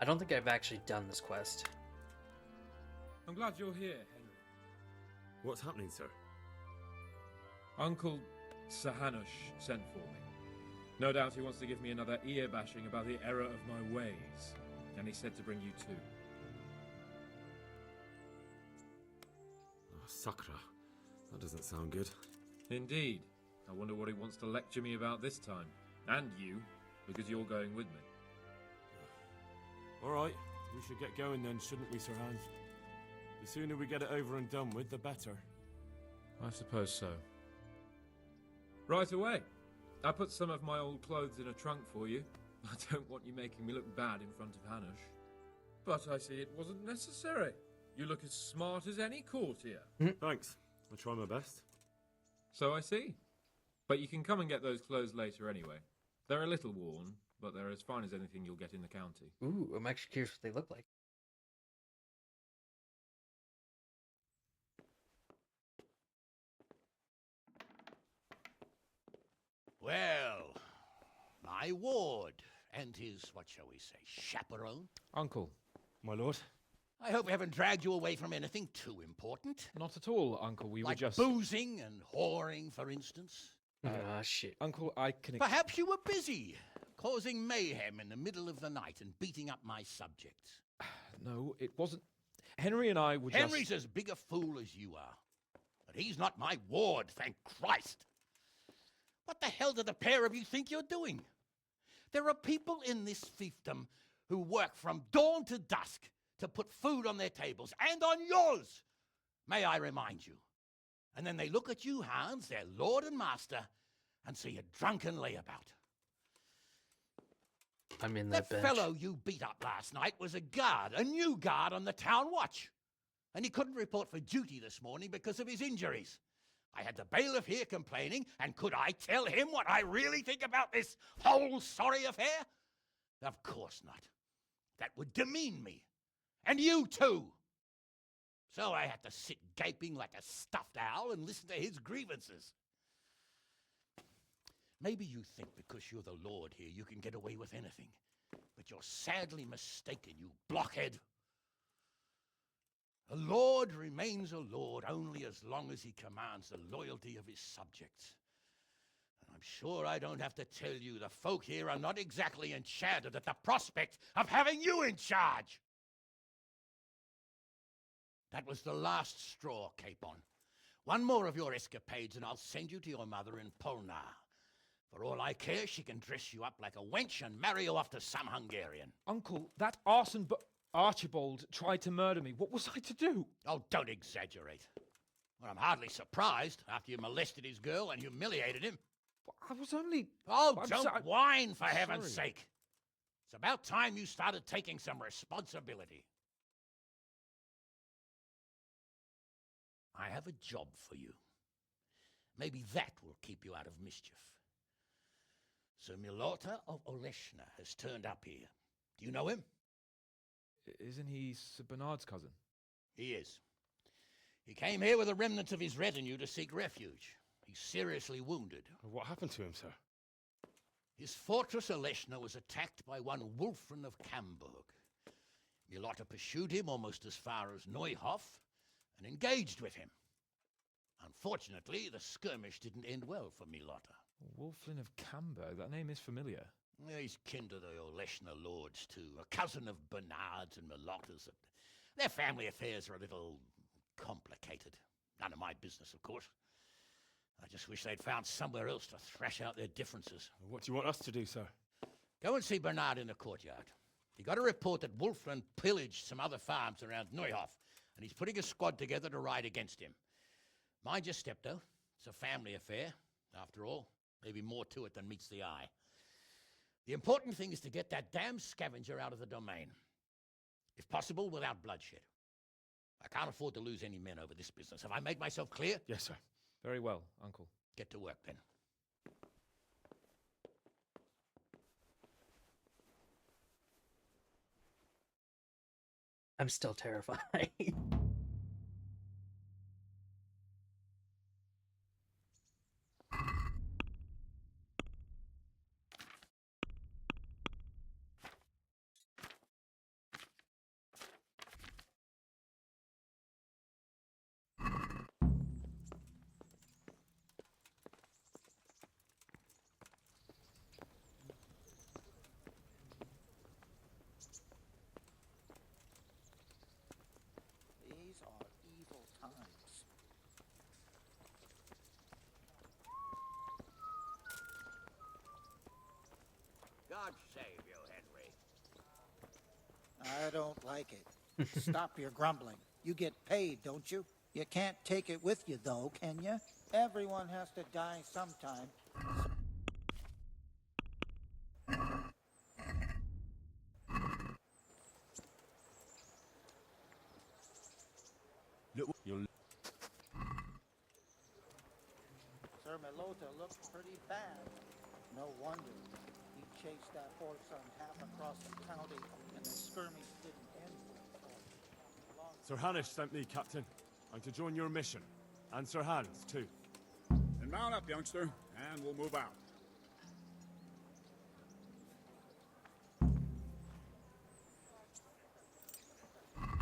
I don't think I've actually done this quest. I'm glad you're here, Henry. what's happening, sir? Uncle Sahanush sent for me. No doubt he wants to give me another ear bashing about the error of my ways. And he said to bring you too. Oh, Sakra. That doesn't sound good. Indeed. I wonder what he wants to lecture me about this time. And you, because you're going with me. All right, we should get going then, shouldn't we, Sir Hans? The sooner we get it over and done with, the better. I suppose so. Right away. I put some of my old clothes in a trunk for you. I don't want you making me look bad in front of Hanush. But I see it wasn't necessary. You look as smart as any courtier. Thanks. I'll try my best. So I see. But you can come and get those clothes later anyway. They're a little worn, but they're as fine as anything you'll get in the county. Ooh, I'm actually curious what they look like. Well, my ward and his, what shall we say, chaperone. Uncle. My lord? I hope we haven't dragged you away from anything too important. Not at all, Uncle. We like were just... boozing and whoring, for instance. Shit. Uncle, I can... Perhaps you were busy, causing mayhem in the middle of the night and beating up my subjects. No, it wasn't... Henry and I were Henry's as big a fool as you are. But he's not my ward, thank Christ. What the hell do the pair of you think you're doing? There are people in this fiefdom who work from dawn to dusk to put food on their tables, and on yours, may I remind you. And then they look at you, Hans, their lord and master, and see a drunken layabout. I'm in That that bench. fellow you beat up last night was a guard, a new guard on the town watch. And he couldn't report for duty this morning because of his injuries. I had the bailiff here complaining, and could I tell him what I really think about this whole sorry affair? Of course not. That would demean me. And you too. So I had to sit gaping like a stuffed owl and listen to his grievances. Maybe you think because you're the lord here you can get away with anything. But you're sadly mistaken, you blockhead. A lord remains a lord only as long as he commands the loyalty of his subjects. And I'm sure I don't have to tell you the folk here are not exactly enchanted at the prospect of having you in charge. That was the last straw, Capon. One more of your escapades and I'll send you to your mother in Polnar. For all I care, she can dress you up like a wench and marry you off to some Hungarian. Uncle, that arson Archibald tried to murder me. What was I to do? Oh, don't exaggerate. Well, I'm hardly surprised after you molested his girl and humiliated him. I was only... Oh, don't whine, for heaven's sorry. sake. It's about time you started taking some responsibility. I have a job for you. Maybe that will keep you out of mischief. Sir Milota of Oleshna has turned up here. Do you know him? Isn't he Sir Bernard's cousin? He is. He came here with the remnants of his retinue to seek refuge. He's seriously wounded. What happened to him, sir? His fortress Oleshna was attacked by one Wulfrin of Camburg. Milota pursued him almost as far as Neuhof and engaged with him. Unfortunately, the skirmish didn't end well for Milota. Wulflin of Camburg? That name is familiar. He's kin to the Oleshna lords, too. A cousin of Bernard's and Milota's. Their family affairs are a little complicated. None of my business, of course. I just wish they'd found somewhere else to thrash out their differences. What do you want us to do, sir? Go and see Bernard in the courtyard. He got a report that Wulflin pillaged some other farms around Neuhof, and he's putting a squad together to ride against him. Mind your step, though. It's a family affair. After all, maybe more to it than meets the eye. The important thing is to get that damn scavenger out of the domain. If possible, without bloodshed. I can't afford to lose any men over this business. Have I made myself clear? Yes, sir. Very well, Uncle. Get to work, then. I'm still terrified. These are evil times. God save you, Henry. I don't like it. Stop your grumbling. You get paid, don't you? You can't take it with you, though, can you? Everyone has to die sometime. Sir Milota looked pretty bad. No wonder. He chased that horse on half across the county, and the skirmish didn't end well. Sir Hanish sent me, Captain. I'm to join your mission. And Sir Hans, too. Then mount up, youngster, and we'll move out.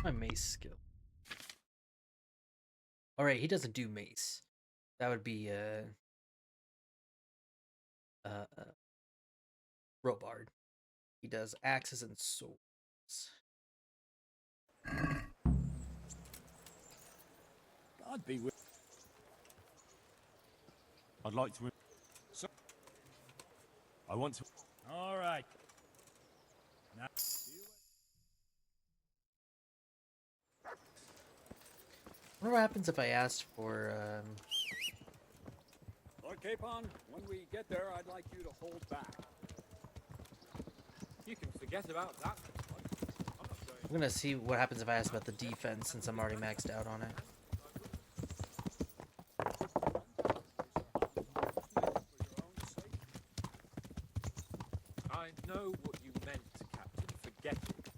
My mace skill. Alright, he doesn't do mace. That would be Robard. He does axes and swords. God be with. I'd like to... So I want to... all right. Now... I wonder what happens if I asked for, Lord Capon, when we get there, I'd like you to hold back. You can forget about that. I'm gonna see what happens if I ask about the defense since I'm already maxed out on it. I know what you meant, Captain. Forget it.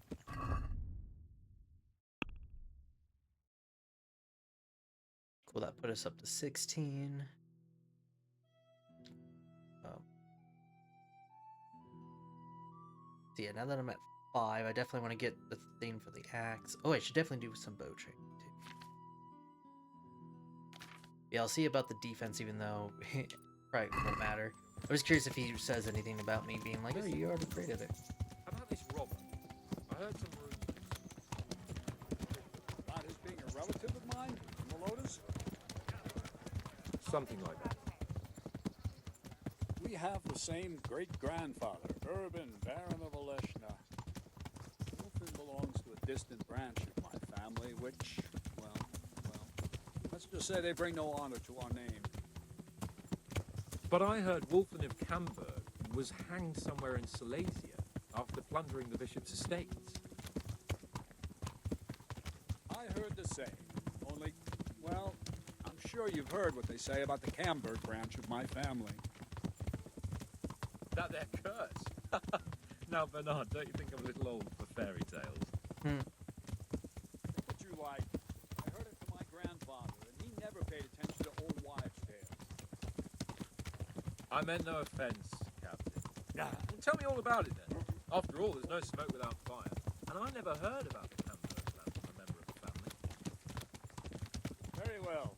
Cool, that put us up to 16. Oh. So yeah, now that I'm at 5, I definitely want to get the thing for the axe. Oh, I should definitely do some bow training too. Yeah, I'll see about the defense, even though it probably won't matter. I was curious if he says anything about me being like, oh, you already created it. About this robber. I heard some rumors. About his being a relative of mine, Melodas? Something like that. We have the same great-grandfather, Urban, Baron of Oleshna. Wolfen belongs to a distant branch of my family, which, well, let's just say they bring no honor to our name. But I heard Wolfen of Camberg was hanged somewhere in Silesia after plundering the bishop's estates. I heard the same, only, well, I'm sure you've heard what they say about the Camberg branch of my family. That they're cursed. Now, Bernard, don't you think I'm a little old for fairy tales? What you like? I heard it from my grandfather, and he never paid attention to old wives' tales. I meant no offense, Captain. Well, tell me all about it then. After all, there's no smoke without fire, and I never heard about the Camberg clan from a member of the family. Very well.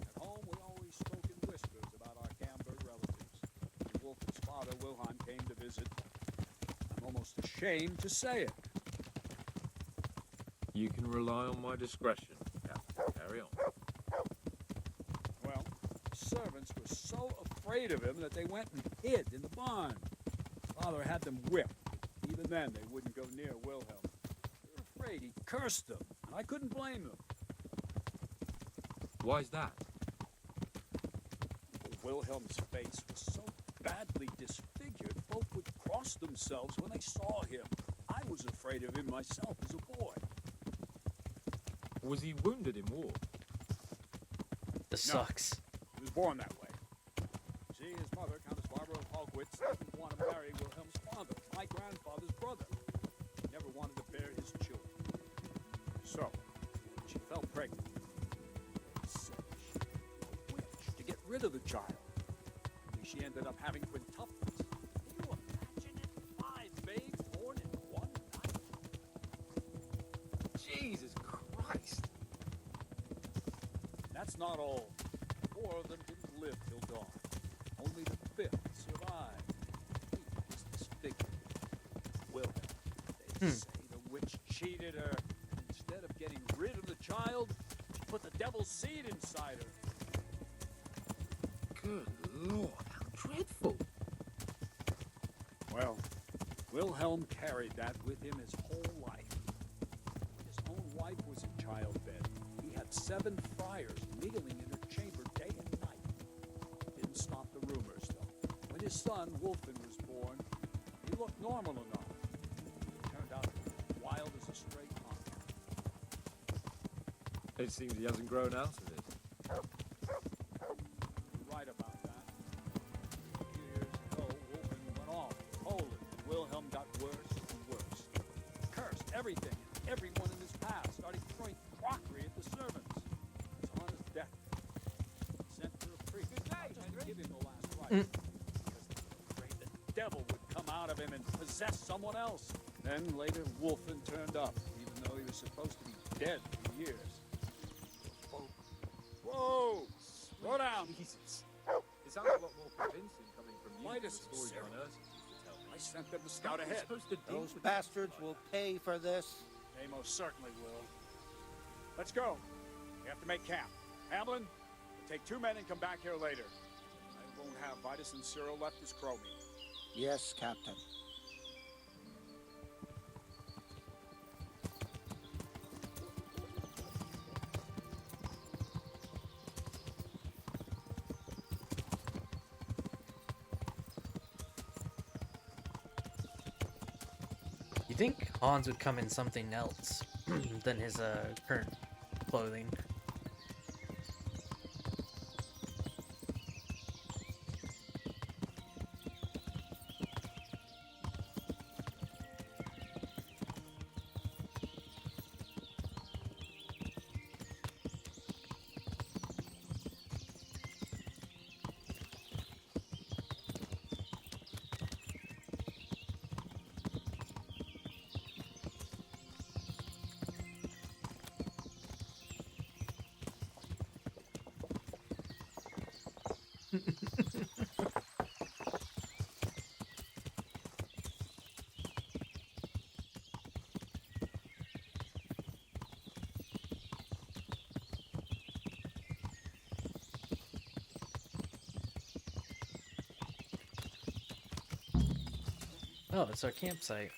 At home, we always spoke in whispers about our Camberg relatives. When Wolfen's father, Wilhelm, came to visit, I'm almost ashamed to say it. You can rely on my discretion, Captain. Carry on. Well, the servants were so afraid of him that they went and hid in the barn. Father had them whipped. Even then, they wouldn't go near Wilhelm. They were afraid he cursed them, and I couldn't blame them. Why's that? Wilhelm's face was so badly disfigured, folk would cross themselves when they saw him. I was afraid of him myself as a boy. Was he wounded in war? This No. sucks. He was born that way. See, his mother, Countess Barbara of Hogwitz, didn't want to marry Wilhelm's father, my grandfather's brother. He never wanted to bear his children. So, when she fell pregnant, they said she was a witch to get rid of the child. Only she ended up having quintuplets. Can you imagine it? 5 babes born in one night? Jesus Christ! That's not all. 4 of them didn't live till dawn. Only the 5th survived. He was disfigured. Wilhelm, they say the witch cheated her. Instead of getting rid of the child, she put the devil's seed inside her. Good Lord, how dreadful! Well, Wilhelm carried that with him his whole life. His own wife was in childbed. He had 7 friars kneeling in her chamber day and night. Didn't stop the rumors, though. When his son, Wolfen, was born, he looked normal enough. He turned out wild as a stray conker. It seems he hasn't grown out of it. You're right about that. A few years ago, Wolfen went off to Poland, and Wilhelm got worse and worse. Cursed everything and everyone in his path, started throwing crockery at the servants. He was on his deathbed. He sent for a priest, not just to give him the last rites, because they were afraid the devil would come out of him and possess someone else. Then later, Wolfen turned up, even though he was supposed to be dead for years. Whoa! Slow down! Jesus. It sounds a lot more convincing coming from you than the Midas, stories Sarah. my nurses used to tell me. I sent them to scout How are we ahead. supposed to deal Those with bastards will pay for this. They most certainly will. Let's go. We have to make camp. Hamlin, take 2 men and come back here later. I won't have Vitus and Cyril left as crow meat. Yes, Captain. You think Hans would come in something else than his current clothing? Oh, it's our campsite.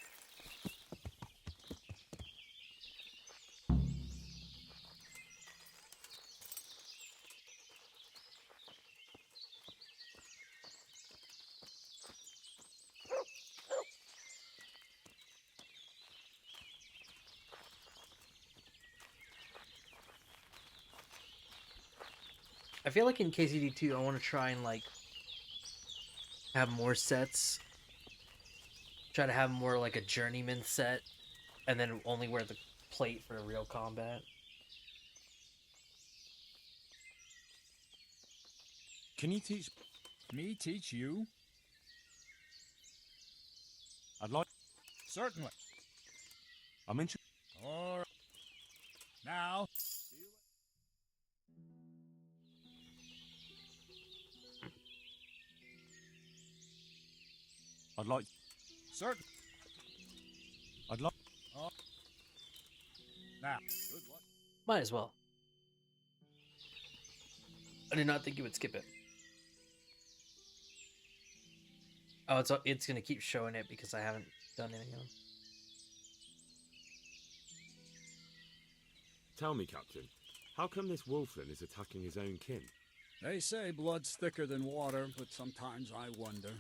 I feel like in KCD2, I want to try and like have more sets. Try to have more like a journeyman set, and then only wear the plate for real combat. Can you teach Me teach you? I'd like Certainly. I'm interested. All right. Now. I'd like Certain. I'd like Oh. Now. Good luck. Might as well. I did not think you would skip it. Oh, it's gonna keep showing it because I haven't done any of them. Tell me, Captain, how come this wolfling is attacking his own kin? They say blood's thicker than water, but sometimes I wonder.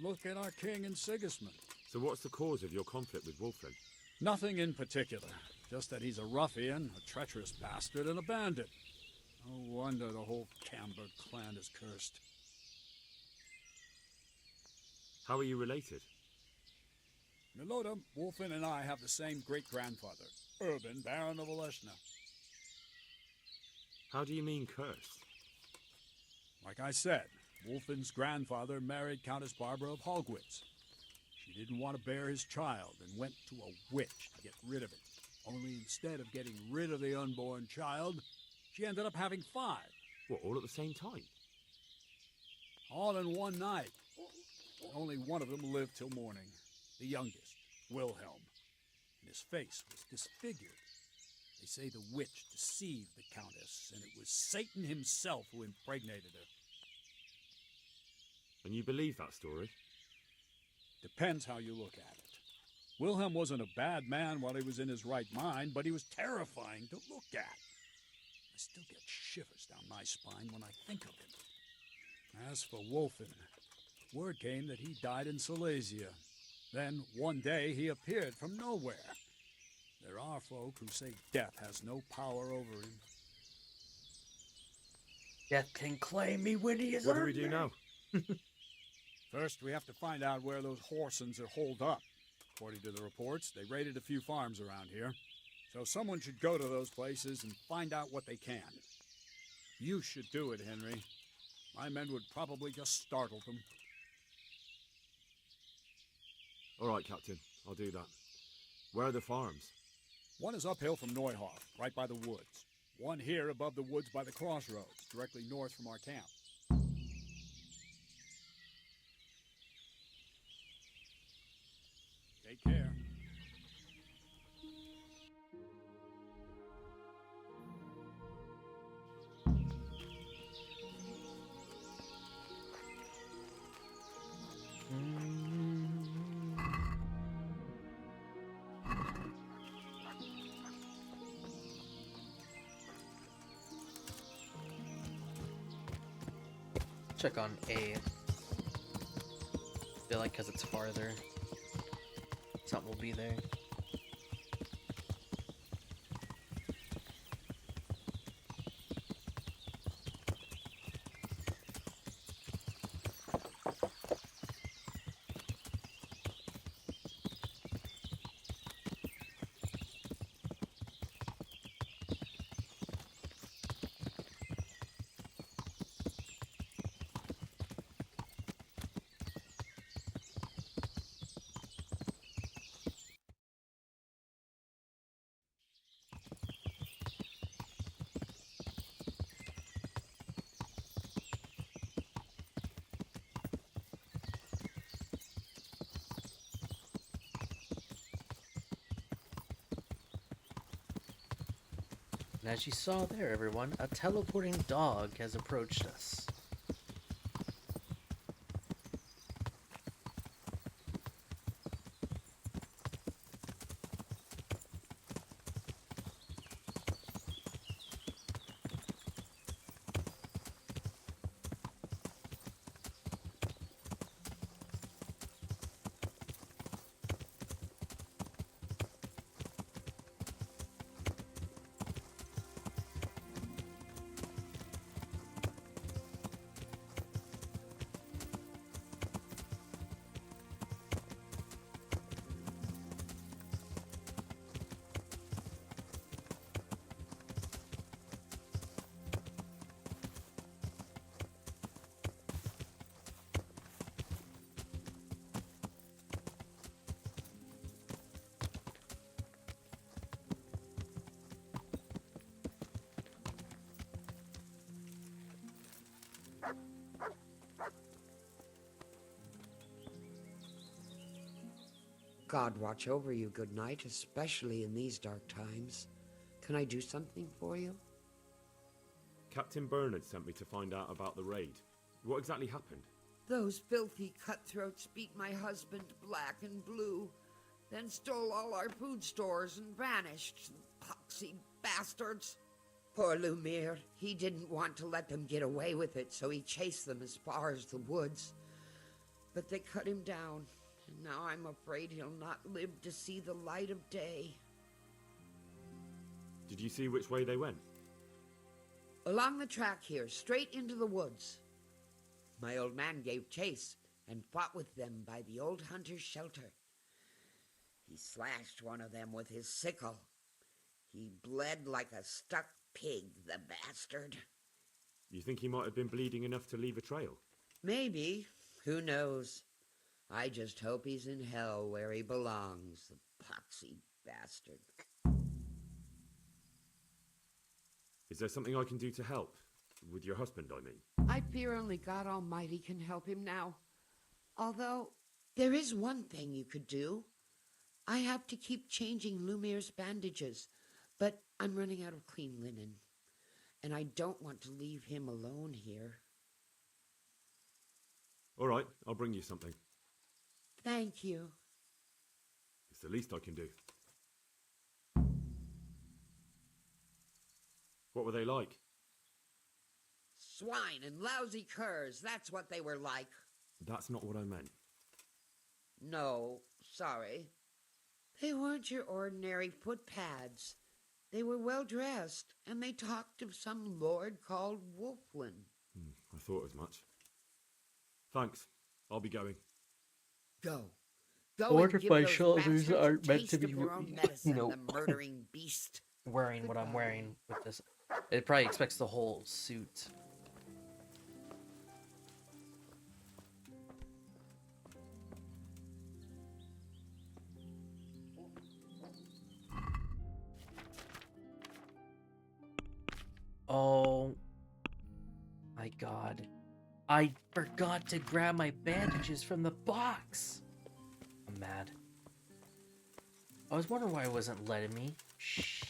Look at our king and Sigismund. So what's the cause of your conflict with Wolfling? Nothing in particular. Just that he's a ruffian, a treacherous bastard, and a bandit. No wonder the whole Camber clan is cursed. How are you related? Miloda, Wolfin, and I have the same great-grandfather, Urban, Baron of Oleshna. How do you mean cursed? Like I said, Wolfin's grandfather married Countess Barbara of Hogwitz. She didn't want to bear his child and went to a witch to get rid of it. Only instead of getting rid of the unborn child, she ended up having 5. What, all at the same time? All in one night. Only one of them lived till morning. The youngest, Wilhelm. And his face was disfigured. They say the witch deceived the Countess, and it was Satan himself who impregnated her. And you believe that story? Depends how you look at it. Wilhelm wasn't a bad man while he was in his right mind, but he was terrifying to look at. I still get shivers down my spine when I think of him. As for Wolfen, word came that he died in Silesia. Then, one day, he appeared from nowhere. There are folk who say death has no power over him. Death can claim me when he is What do we do now? First, we have to find out where those Horsons are holed up. According to the reports, they raided a few farms around here. So someone should go to those places and find out what they can. You should do it, Henry. My men would probably just startle them. All right, Captain. I'll do that. Where are the farms? One is uphill from Neuhoff, right by the woods. One here above the woods by the crossroads, directly north from our camp. Take care. Check on A. Feel like because it's farther, something will be there. And as you saw there, everyone, a teleporting dog has approached us. God watch over you, good night, especially in these dark times. Can I do something for you? Captain Bernard sent me to find out about the raid. What exactly happened? Those filthy cutthroats beat my husband black and blue, then stole all our food stores and vanished. Poxy bastards. Poor Lumiere. He didn't want to let them get away with it, so he chased them as far as the woods. But they cut him down, and now I'm afraid he'll not live to see the light of day. Did you see which way they went? Along the track here, straight into the woods. My old man gave chase and fought with them by the old hunter's shelter. He slashed one of them with his sickle. He bled like a stuck pig, the bastard. You think he might have been bleeding enough to leave a trail? Maybe. Who knows? I just hope he's in hell where he belongs, the poxy bastard. Is there something I can do to help? With your husband, I mean. I fear only God Almighty can help him now. Although, there is one thing you could do. I have to keep changing Lumiere's bandages, but I'm running out of clean linen, and I don't want to leave him alone here. All right, I'll bring you something. Thank you. It's the least I can do. What were they like? Swine and lousy curs, that's what they were like. That's not what I meant. No, sorry. They weren't your ordinary footpads. They were well dressed, and they talked of some lord called Wolflin. I thought as much. Thanks. I'll be going. Go. I Go wonder and if give my those shoulders bastards are a meant to taste be, of their own medicine, you know, the murdering beast. wearing what I'm wearing with this. It probably expects the whole suit. Oh my god. I forgot to grab my bandages from the box. I'm mad. I was wondering why it wasn't letting me. Shit.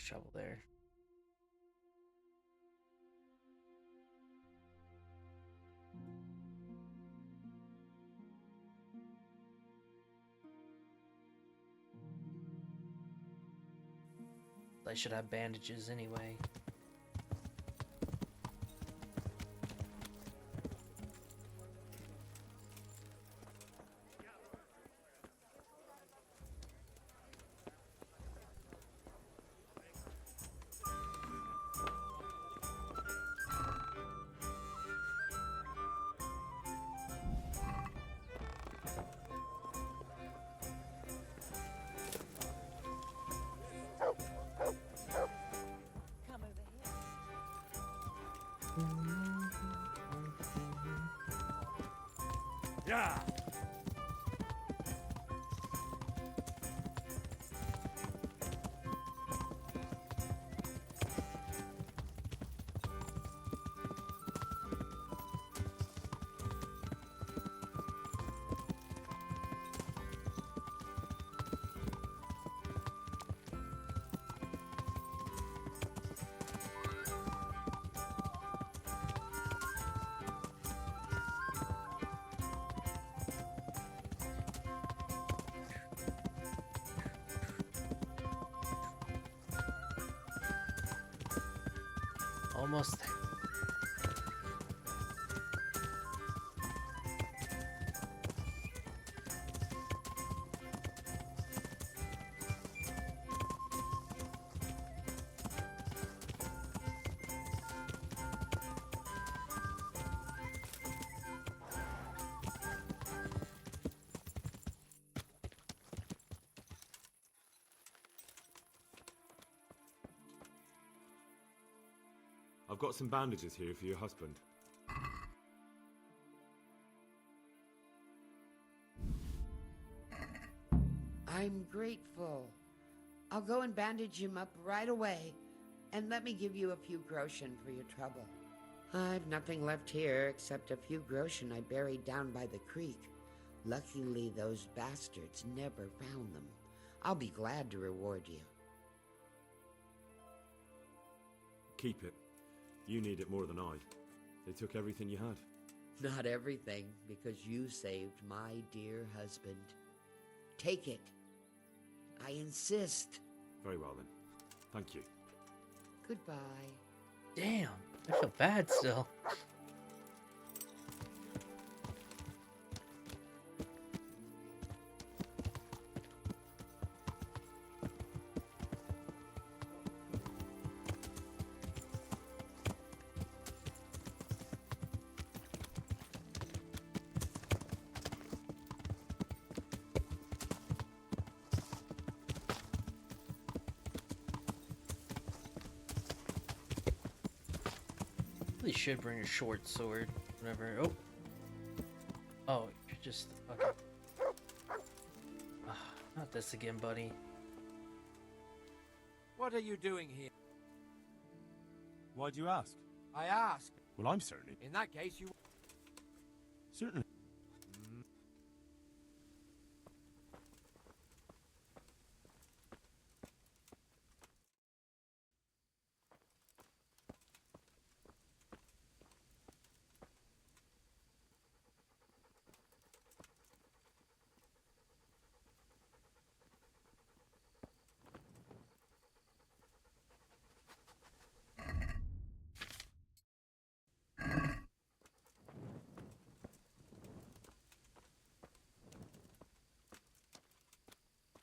Shovel there. I should have bandages anyway. Come over here. Yeah. Almost there. I've got some bandages here for your husband. I'm grateful. I'll go and bandage him up right away. And let me give you a few groschen for your trouble. I've nothing left here except a few groschen I buried down by the creek. Luckily, those bastards never found them. I'll be glad to reward you. Keep it. You need it more than I. They took everything you had. Not everything, because you saved my dear husband. Take it. I insist. Very well then. Thank you. Goodbye. Damn, I feel bad still. Really should bring a short sword. Whatever. Oh. Oh, you're just okay. Not this again, buddy. What are you doing here? Why'd you ask? I ask. Well, I'm certainly. In that case, you... Certainly.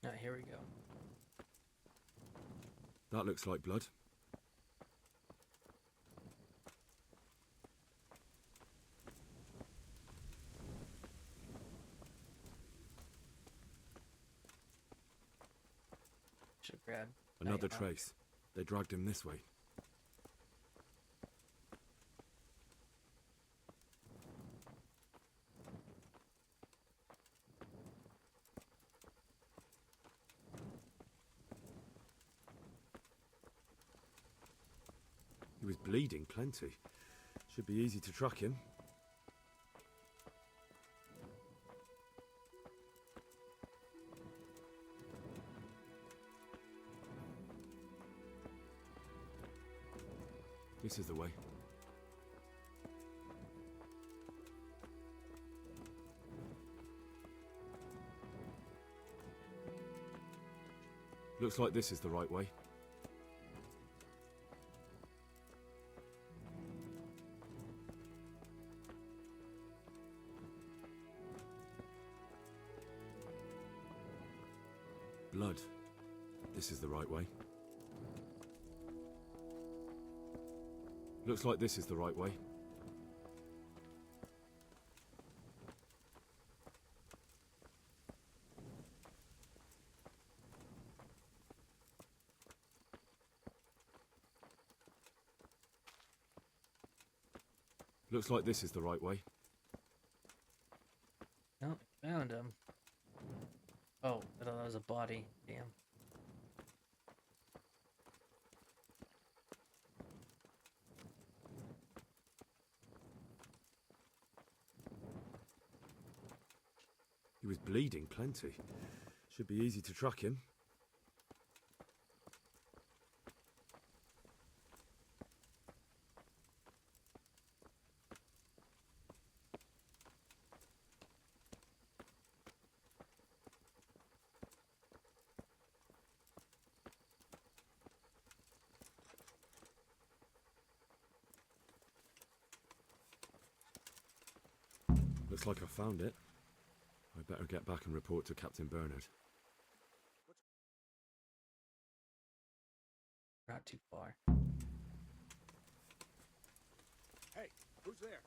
Now here we go. That looks like blood. Should grab Another trace. They dragged him this way. He was bleeding plenty. Should be easy to track him. This is the way. Looks like this is the right way. Blood. This is the right way. Looks like this is the right way. Looks like this is the right way. Oh, found him. Oh, I thought that was a body. Damn. He was bleeding plenty. Should be easy to track him. Looks like I found it. I better get back and report to Captain Bernard. Not too far. Hey, who's there?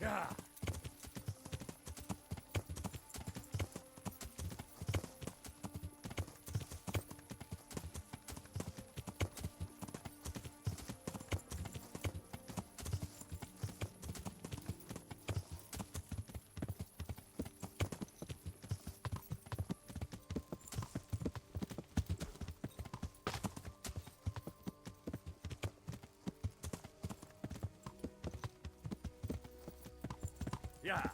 Yeah. Yeah.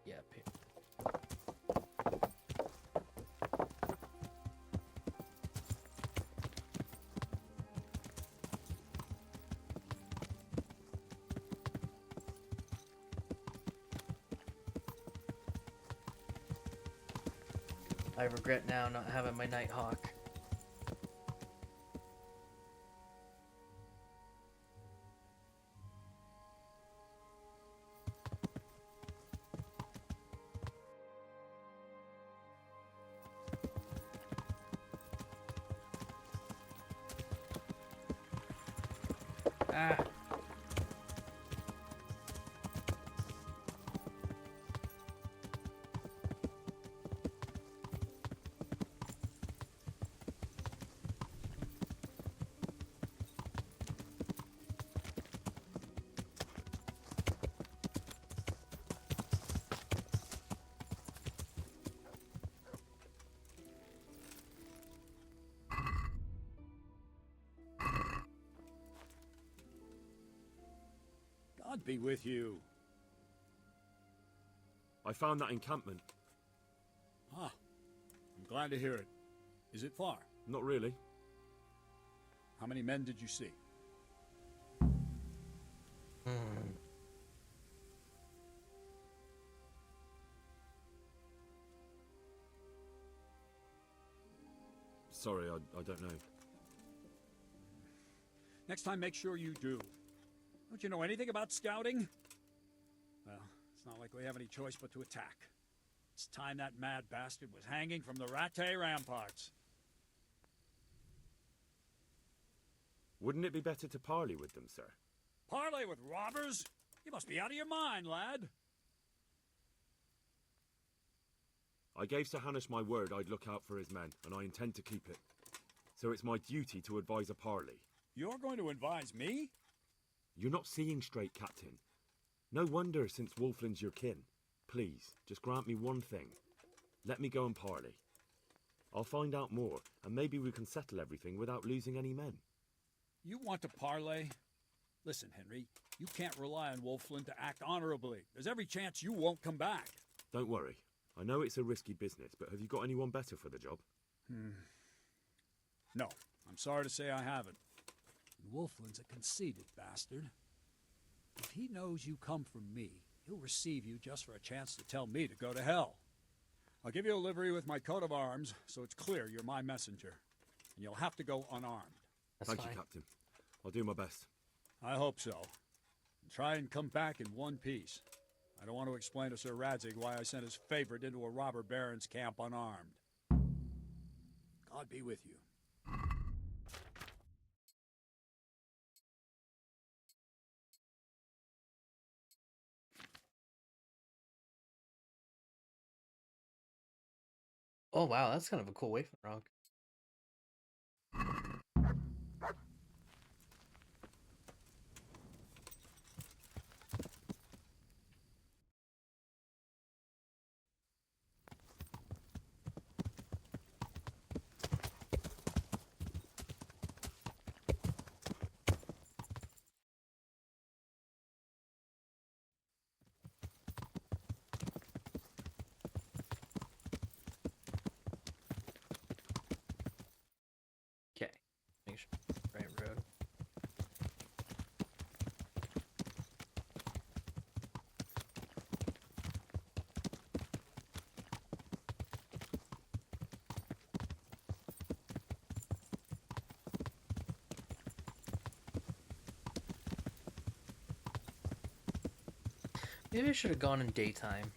Yeah, pick. I regret now not having my Nighthawk. Ah. God be with you. I found that encampment. Ah, I'm glad to hear it. Is it far? Not really. How many men did you see? Sorry, I don't know. Next time, make sure you do. Don't you know anything about scouting? Well, it's not like we have any choice but to attack. It's time that mad bastard was hanging from the Rattay ramparts. Wouldn't it be better to parley with them, sir? Parley with robbers? You must be out of your mind, lad. I gave Sir Hanush my word I'd look out for his men, and I intend to keep it. So it's my duty to advise a parley. You're going to advise me? You're not seeing straight, Captain. No wonder, since Wolfland's your kin. Please, just grant me one thing. Let me go and parley. I'll find out more, and maybe we can settle everything without losing any men. You want to parley? Listen, Henry, you can't rely on Wolfland to act honorably. There's every chance you won't come back. Don't worry. I know it's a risky business, but have you got anyone better for the job? No, I'm sorry to say I haven't. And Wolfland's a conceited bastard. If he knows you come from me, he'll receive you just for a chance to tell me to go to hell. I'll give you a livery with my coat of arms, so it's clear you're my messenger. And you'll have to go unarmed. Thank you, Captain. I'll do my best. I hope so. And try and come back in one piece. I don't want to explain to Sir Radzig why I sent his favorite into a robber baron's camp unarmed. God be with you. Oh wow, that's kind of a cool wave rock. Okay, make sure right road. Maybe I should have gone in daytime.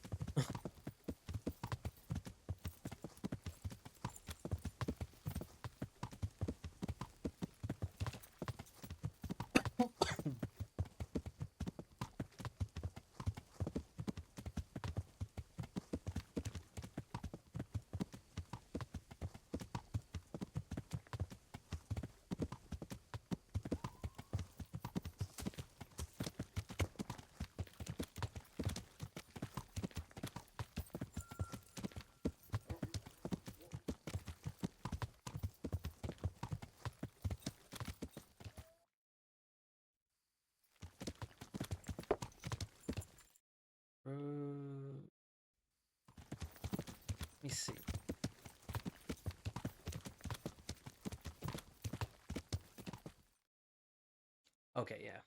Let me see. Okay, yeah.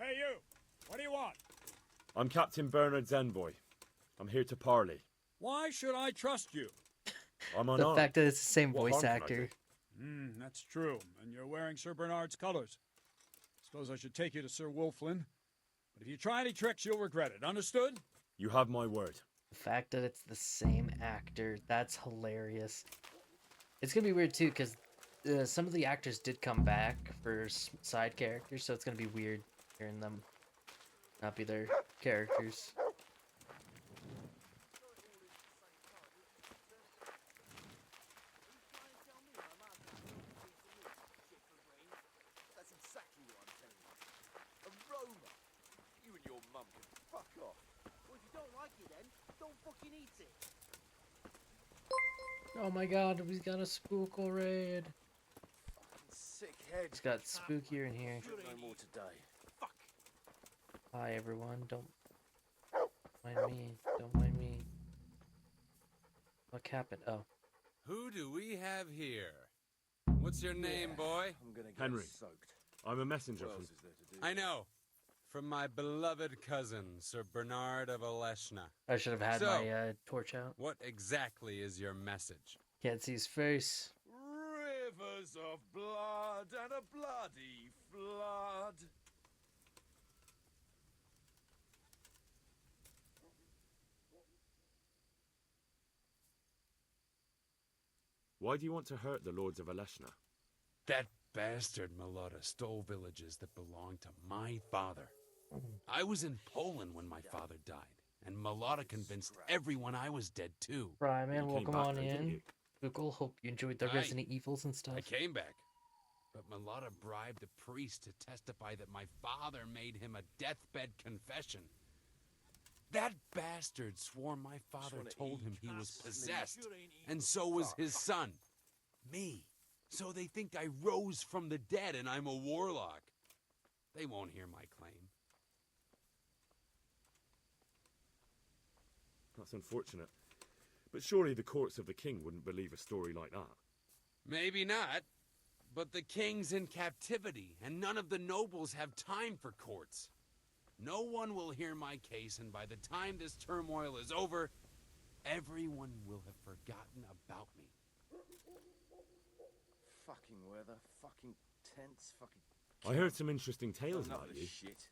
Hey, you! What do you want? I'm Captain Bernard's envoy. I'm here to parley. Why should I trust you? I'm The unarmed. fact that it's the same What voice harm can I actor. do? That's true. And you're wearing Sir Bernard's colors. Suppose I should take you to Sir Wolfland. But if you try any tricks, you'll regret it. Understood? You have my word. The fact that it's the same actor, that's hilarious. It's gonna be weird too, because some of the actors did come back for side characters, so it's gonna be weird hearing them not be their characters. That's exactly what I'm telling you. A Roma. You and your mum can fuck off. Well, if you don't like it then, don't fucking eat it. Oh my god, we got a spookle raid. Sick head. It's got spookier in here. No more today. Fuck. Hi everyone, don't mind me. Don't mind me. What happened? Oh. Who do we have here? What's your name, boy? I'm gonna get Henry. soaked. I'm a messenger What from... else is there to do? I know. From my beloved cousin, Sir Bernard of Aleshna. I should have had So, my torch out. what exactly is your message? Can't see his face. Rivers of blood and a bloody flood. Why do you want to hurt the lords of Aleshna? That bastard Melota stole villages that belonged to my father. I was in Poland when my father died, and Melota convinced everyone I was dead too. Right, man, You welcome came back on though, didn't in. you? Google, hope you enjoyed the Aye. Resident Evils and stuff. I came back, but Melota bribed a priest to testify that my father made him a deathbed confession. That bastard swore my father told him he was possessed, and so was his son, me. So they think I rose from the dead and I'm a warlock. They won't hear my claim. That's unfortunate. But surely the courts of the king wouldn't believe a story like that. Maybe not, but the king's in captivity, and none of the nobles have time for courts. No one will hear my case, and by the time this turmoil is over, everyone will have forgotten about me. Fucking weather, fucking tents, fucking... I heard some interesting tales Enough about of you. this shit.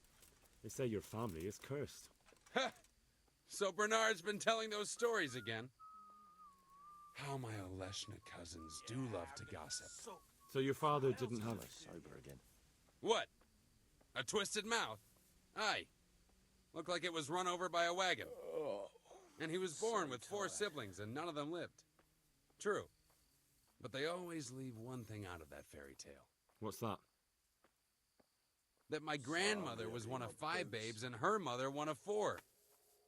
They say your family is cursed. So Bernard's been telling those stories again. How my Oleshna cousins do love to gossip. So your father didn't have it? Sober again. What? A twisted mouth? Aye. Looked like it was run over by a wagon. And he was born with 4 siblings and none of them lived. True. But they always leave one thing out of that fairy tale. What's that? That my grandmother was one of 5 babes and her mother one of 4.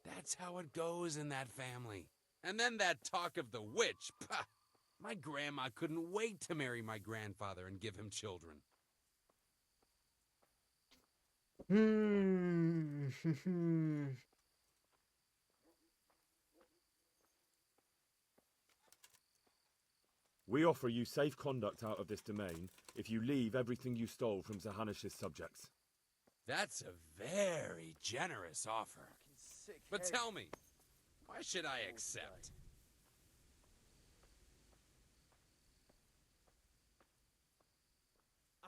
That's how it goes in that family. And then that talk of the witch. Pah! My grandma couldn't wait to marry my grandfather and give him children. We offer you safe conduct out of this domain if you leave everything you stole from Zahanish's subjects. That's a very generous offer. But tell me, why should I accept?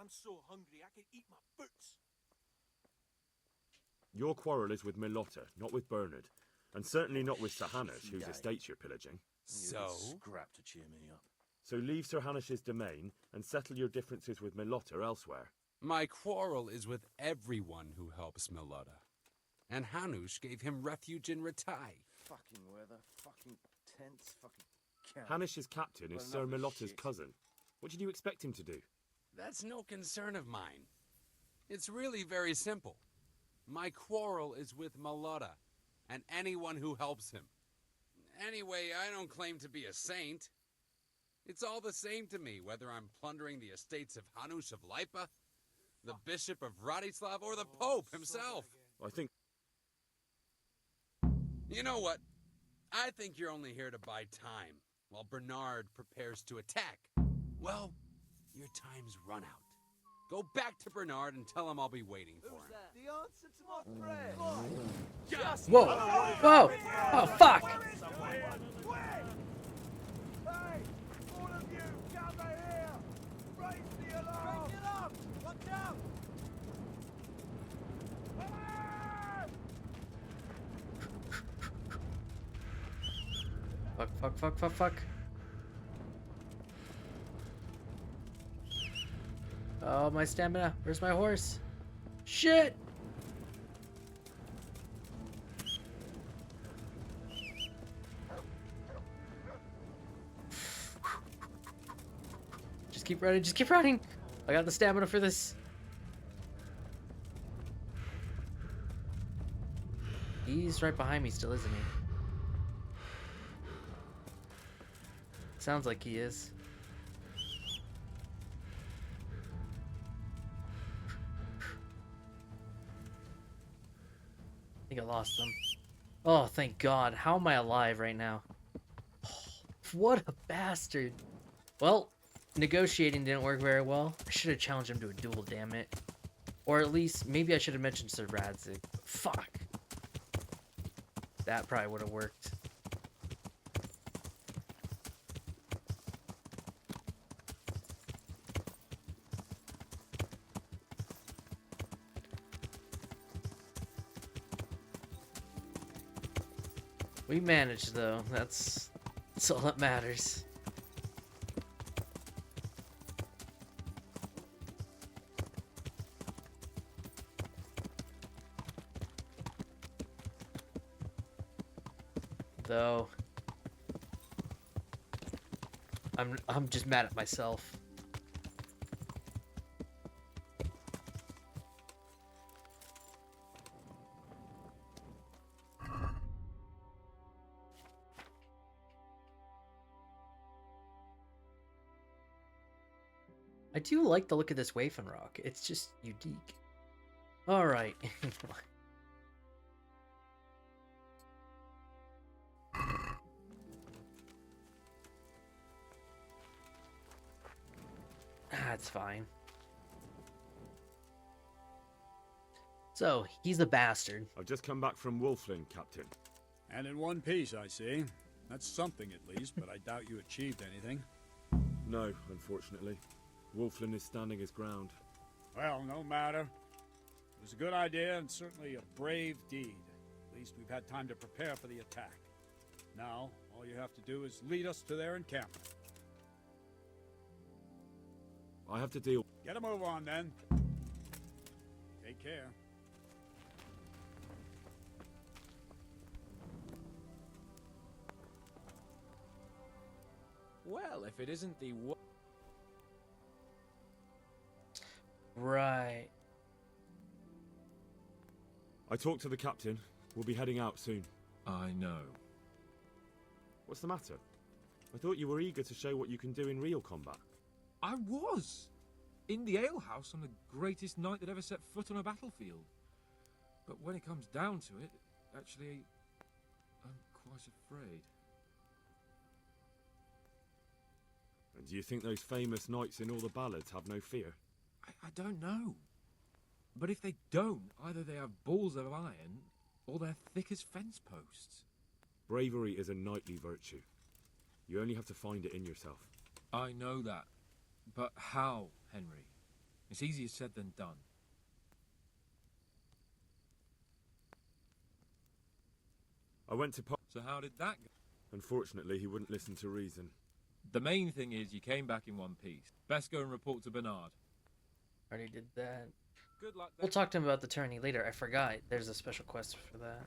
I'm so hungry I can eat my boots. Your quarrel is with Melota, not with Bernard, and certainly not with Sir Hanush, whose estates you're pillaging. So? Scrap to cheer me up. So leave Sir Hanish's domain and settle your differences with Melota elsewhere. My quarrel is with everyone who helps Melota. And Hanush gave him refuge in Ratai. Fucking weather, fucking tents, fucking camp. Hanish's captain is Well, Sir enough of Melota's shit. cousin. What did you expect him to do? That's no concern of mine. It's really very simple. My quarrel is with Melota, and anyone who helps him. Anyway, I don't claim to be a saint. It's all the same to me, whether I'm plundering the estates of Hanush of Lipa, the Bishop of Vratislav, or the Pope himself. I think... You know what? I think you're only here to buy time, while Bernard prepares to attack. Well, your time's run out. Go back to Bernard and tell him I'll be waiting for him. The answer to my prayer. Just Whoa! Whoa! Oh, fuck! Hey, all of you, gather here. Raise the alarm. Raise it up. Watch out. Fuck, fuck, fuck, fuck, fuck. Oh, my stamina. Where's my horse? Shit! Just keep running, just keep running! I got the stamina for this. He's right behind me still, isn't he? Sounds like he is. lost them. Oh, thank God. How am I alive right now? What a bastard. Well, negotiating didn't work very well. I should have challenged him to a duel, damn it. Or at least, maybe I should have mentioned Sir Radzig. Fuck. That probably would have worked. We managed, though. That's all that matters. Though I'm just mad at myself. I do like the look of this Wafen Rock. It's just unique. Alright. That's fine. So, he's a bastard. I've just come back from Wolflin, Captain. And in one piece, I see. That's something at least, but I doubt you achieved anything. No, unfortunately. Wolflin is standing his ground. Well, no matter. It was a good idea and certainly a brave deed. At least we've had time to prepare for the attack. Now, all you have to do is lead us to their encampment. I have to deal... Get a move on, then. Take care. Well, if it isn't the... Right. I talked to the captain. We'll be heading out soon. I know. What's the matter? I thought you were eager to show what you can do in real combat. I was! In the alehouse on the greatest knight that ever set foot on a battlefield. But when it comes down to it, actually, I'm quite afraid. And do you think those famous knights in all the ballads have no fear? I don't know. But if they don't, either they have balls of iron, or they're thick as fence posts. Bravery is a knightly virtue. You only have to find it in yourself. I know that. But how, Henry? It's easier said than done. I went to... So how did that go? Unfortunately, he wouldn't listen to reason. The main thing is you came back in one piece. Best go and report to Bernard. Already did that. Good luck then. We'll talk to him about the tourney later. I forgot. There's a special quest for that.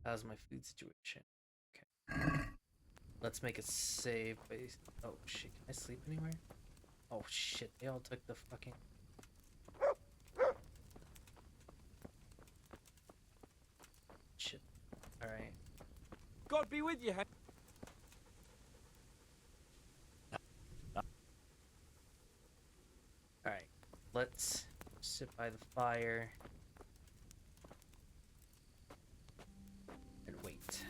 How's my food situation? Okay. Let's make a save base. Oh shit, can I sleep anywhere? Oh shit, they all took the fucking... Shit. Alright. God be with you, Henry. Alright. Let's sit by the fire. And wait.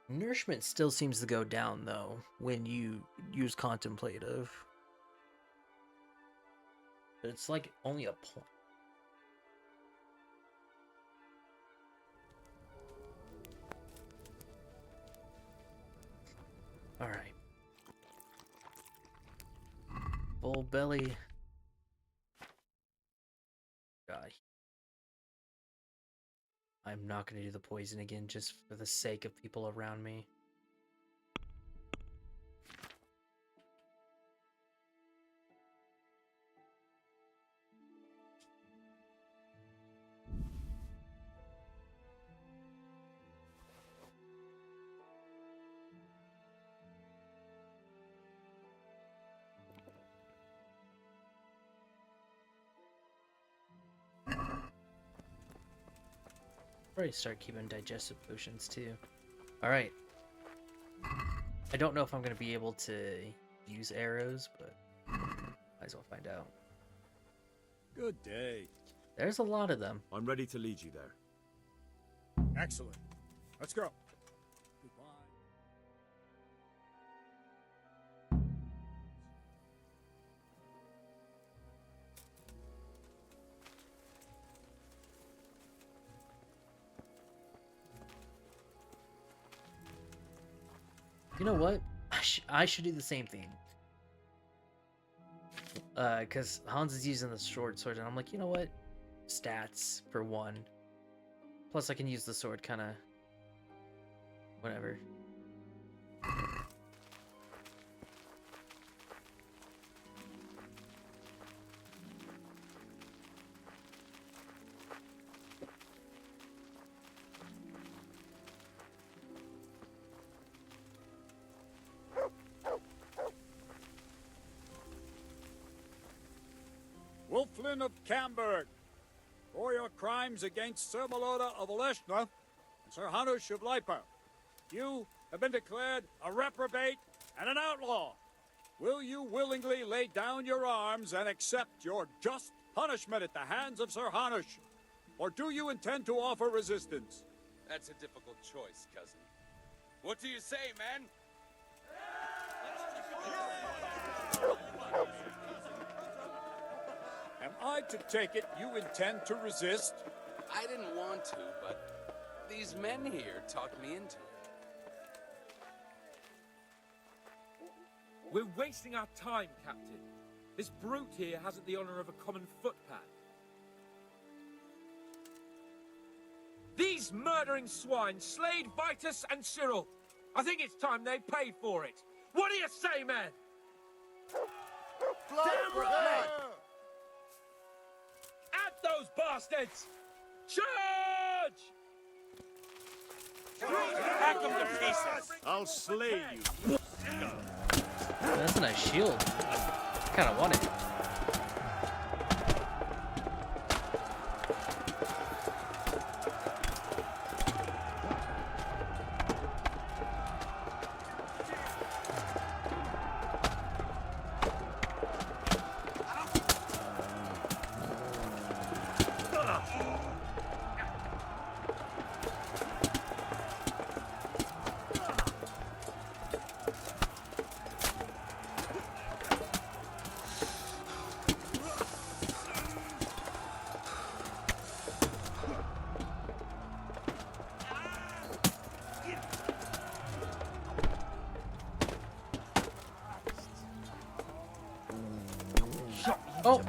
Nourishment still seems to go down, though, when you use contemplative. But it's like only a point. Alright. Full belly. God. I'm not going to do the poison again just for the sake of people around me. Probably start keeping digestive potions too. Alright. I don't know if I'm going to be able to use arrows, but might as well find out. Good day. There's a lot of them. I'm ready to lead you there. Excellent. Let's go. Goodbye. You know what? I should do the same thing. Because Hans is using the short sword, and I'm like, you know what? Stats for 1. Plus, I can use the sword kind of... whatever. Wolflin of Camberg, for your crimes against Sir Meloda of Oleshna and Sir Hanush of Lipa, you have been declared a reprobate and an outlaw. Will you willingly lay down your arms and accept your just punishment at the hands of Sir Hanush? Or do you intend to offer resistance? That's a difficult choice, cousin. What do you say, man? Am I to take it you intend to resist? I didn't want to, but these men here talked me into it. We're wasting our time, Captain. This brute here hasn't the honor of a common footpad. These murdering swine slayed Vitus and Cyril. I think it's time they paid for it. What do you say, man? Damn right! At those bastards! Charge! Hack them to pieces! I'll slay you. That's a nice shield. Kind of want it. Oh!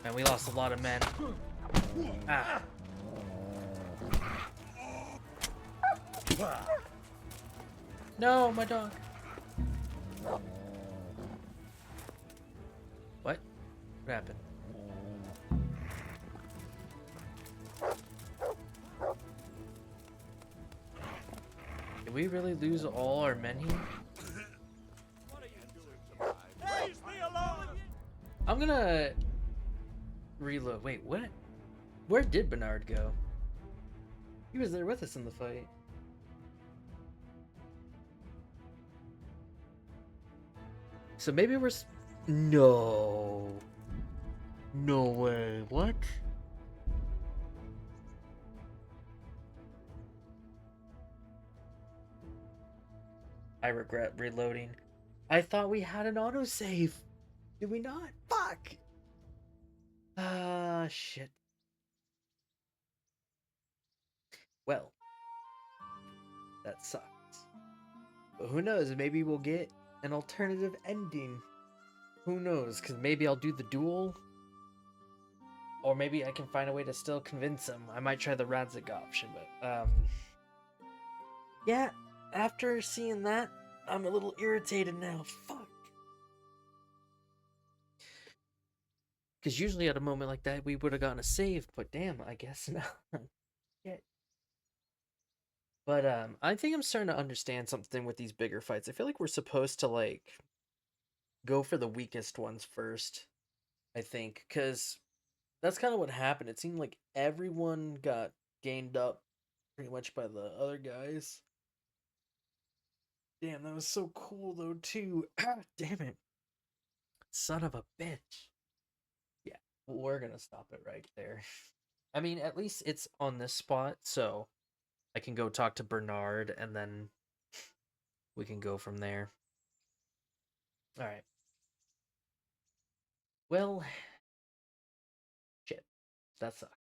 Man, we lost a lot of men. Ah. No, my dog. What? What happened? Did we really lose all our men here? I'm gonna reload. Wait, what? Where did Bernard go? He was there with us in the fight. So maybe we're... No. No way. What? I regret reloading. I thought we had an autosave. Did we not? Fuck! Ah, shit. Well, that sucks. But who knows? Maybe we'll get an alternative ending. Who knows? Because maybe I'll do the duel. Or maybe I can find a way to still convince him. I might try the Radzig option, but, yeah, after seeing that, I'm a little irritated now. Fuck. Because usually at a moment like that, we would have gotten a save, but damn, I guess not. Shit. But, I think I'm starting to understand something with these bigger fights. I feel like we're supposed to, like, go for the weakest ones first, I think. Because that's kind of what happened. It seemed like everyone got gained up pretty much by the other guys. Damn, that was so cool though too. Ah, damn it. Son of a bitch. Yeah, we're gonna stop it right there. I mean, at least it's on this spot, so I can go talk to Bernard and then we can go from there. Alright. Well, shit. That sucked.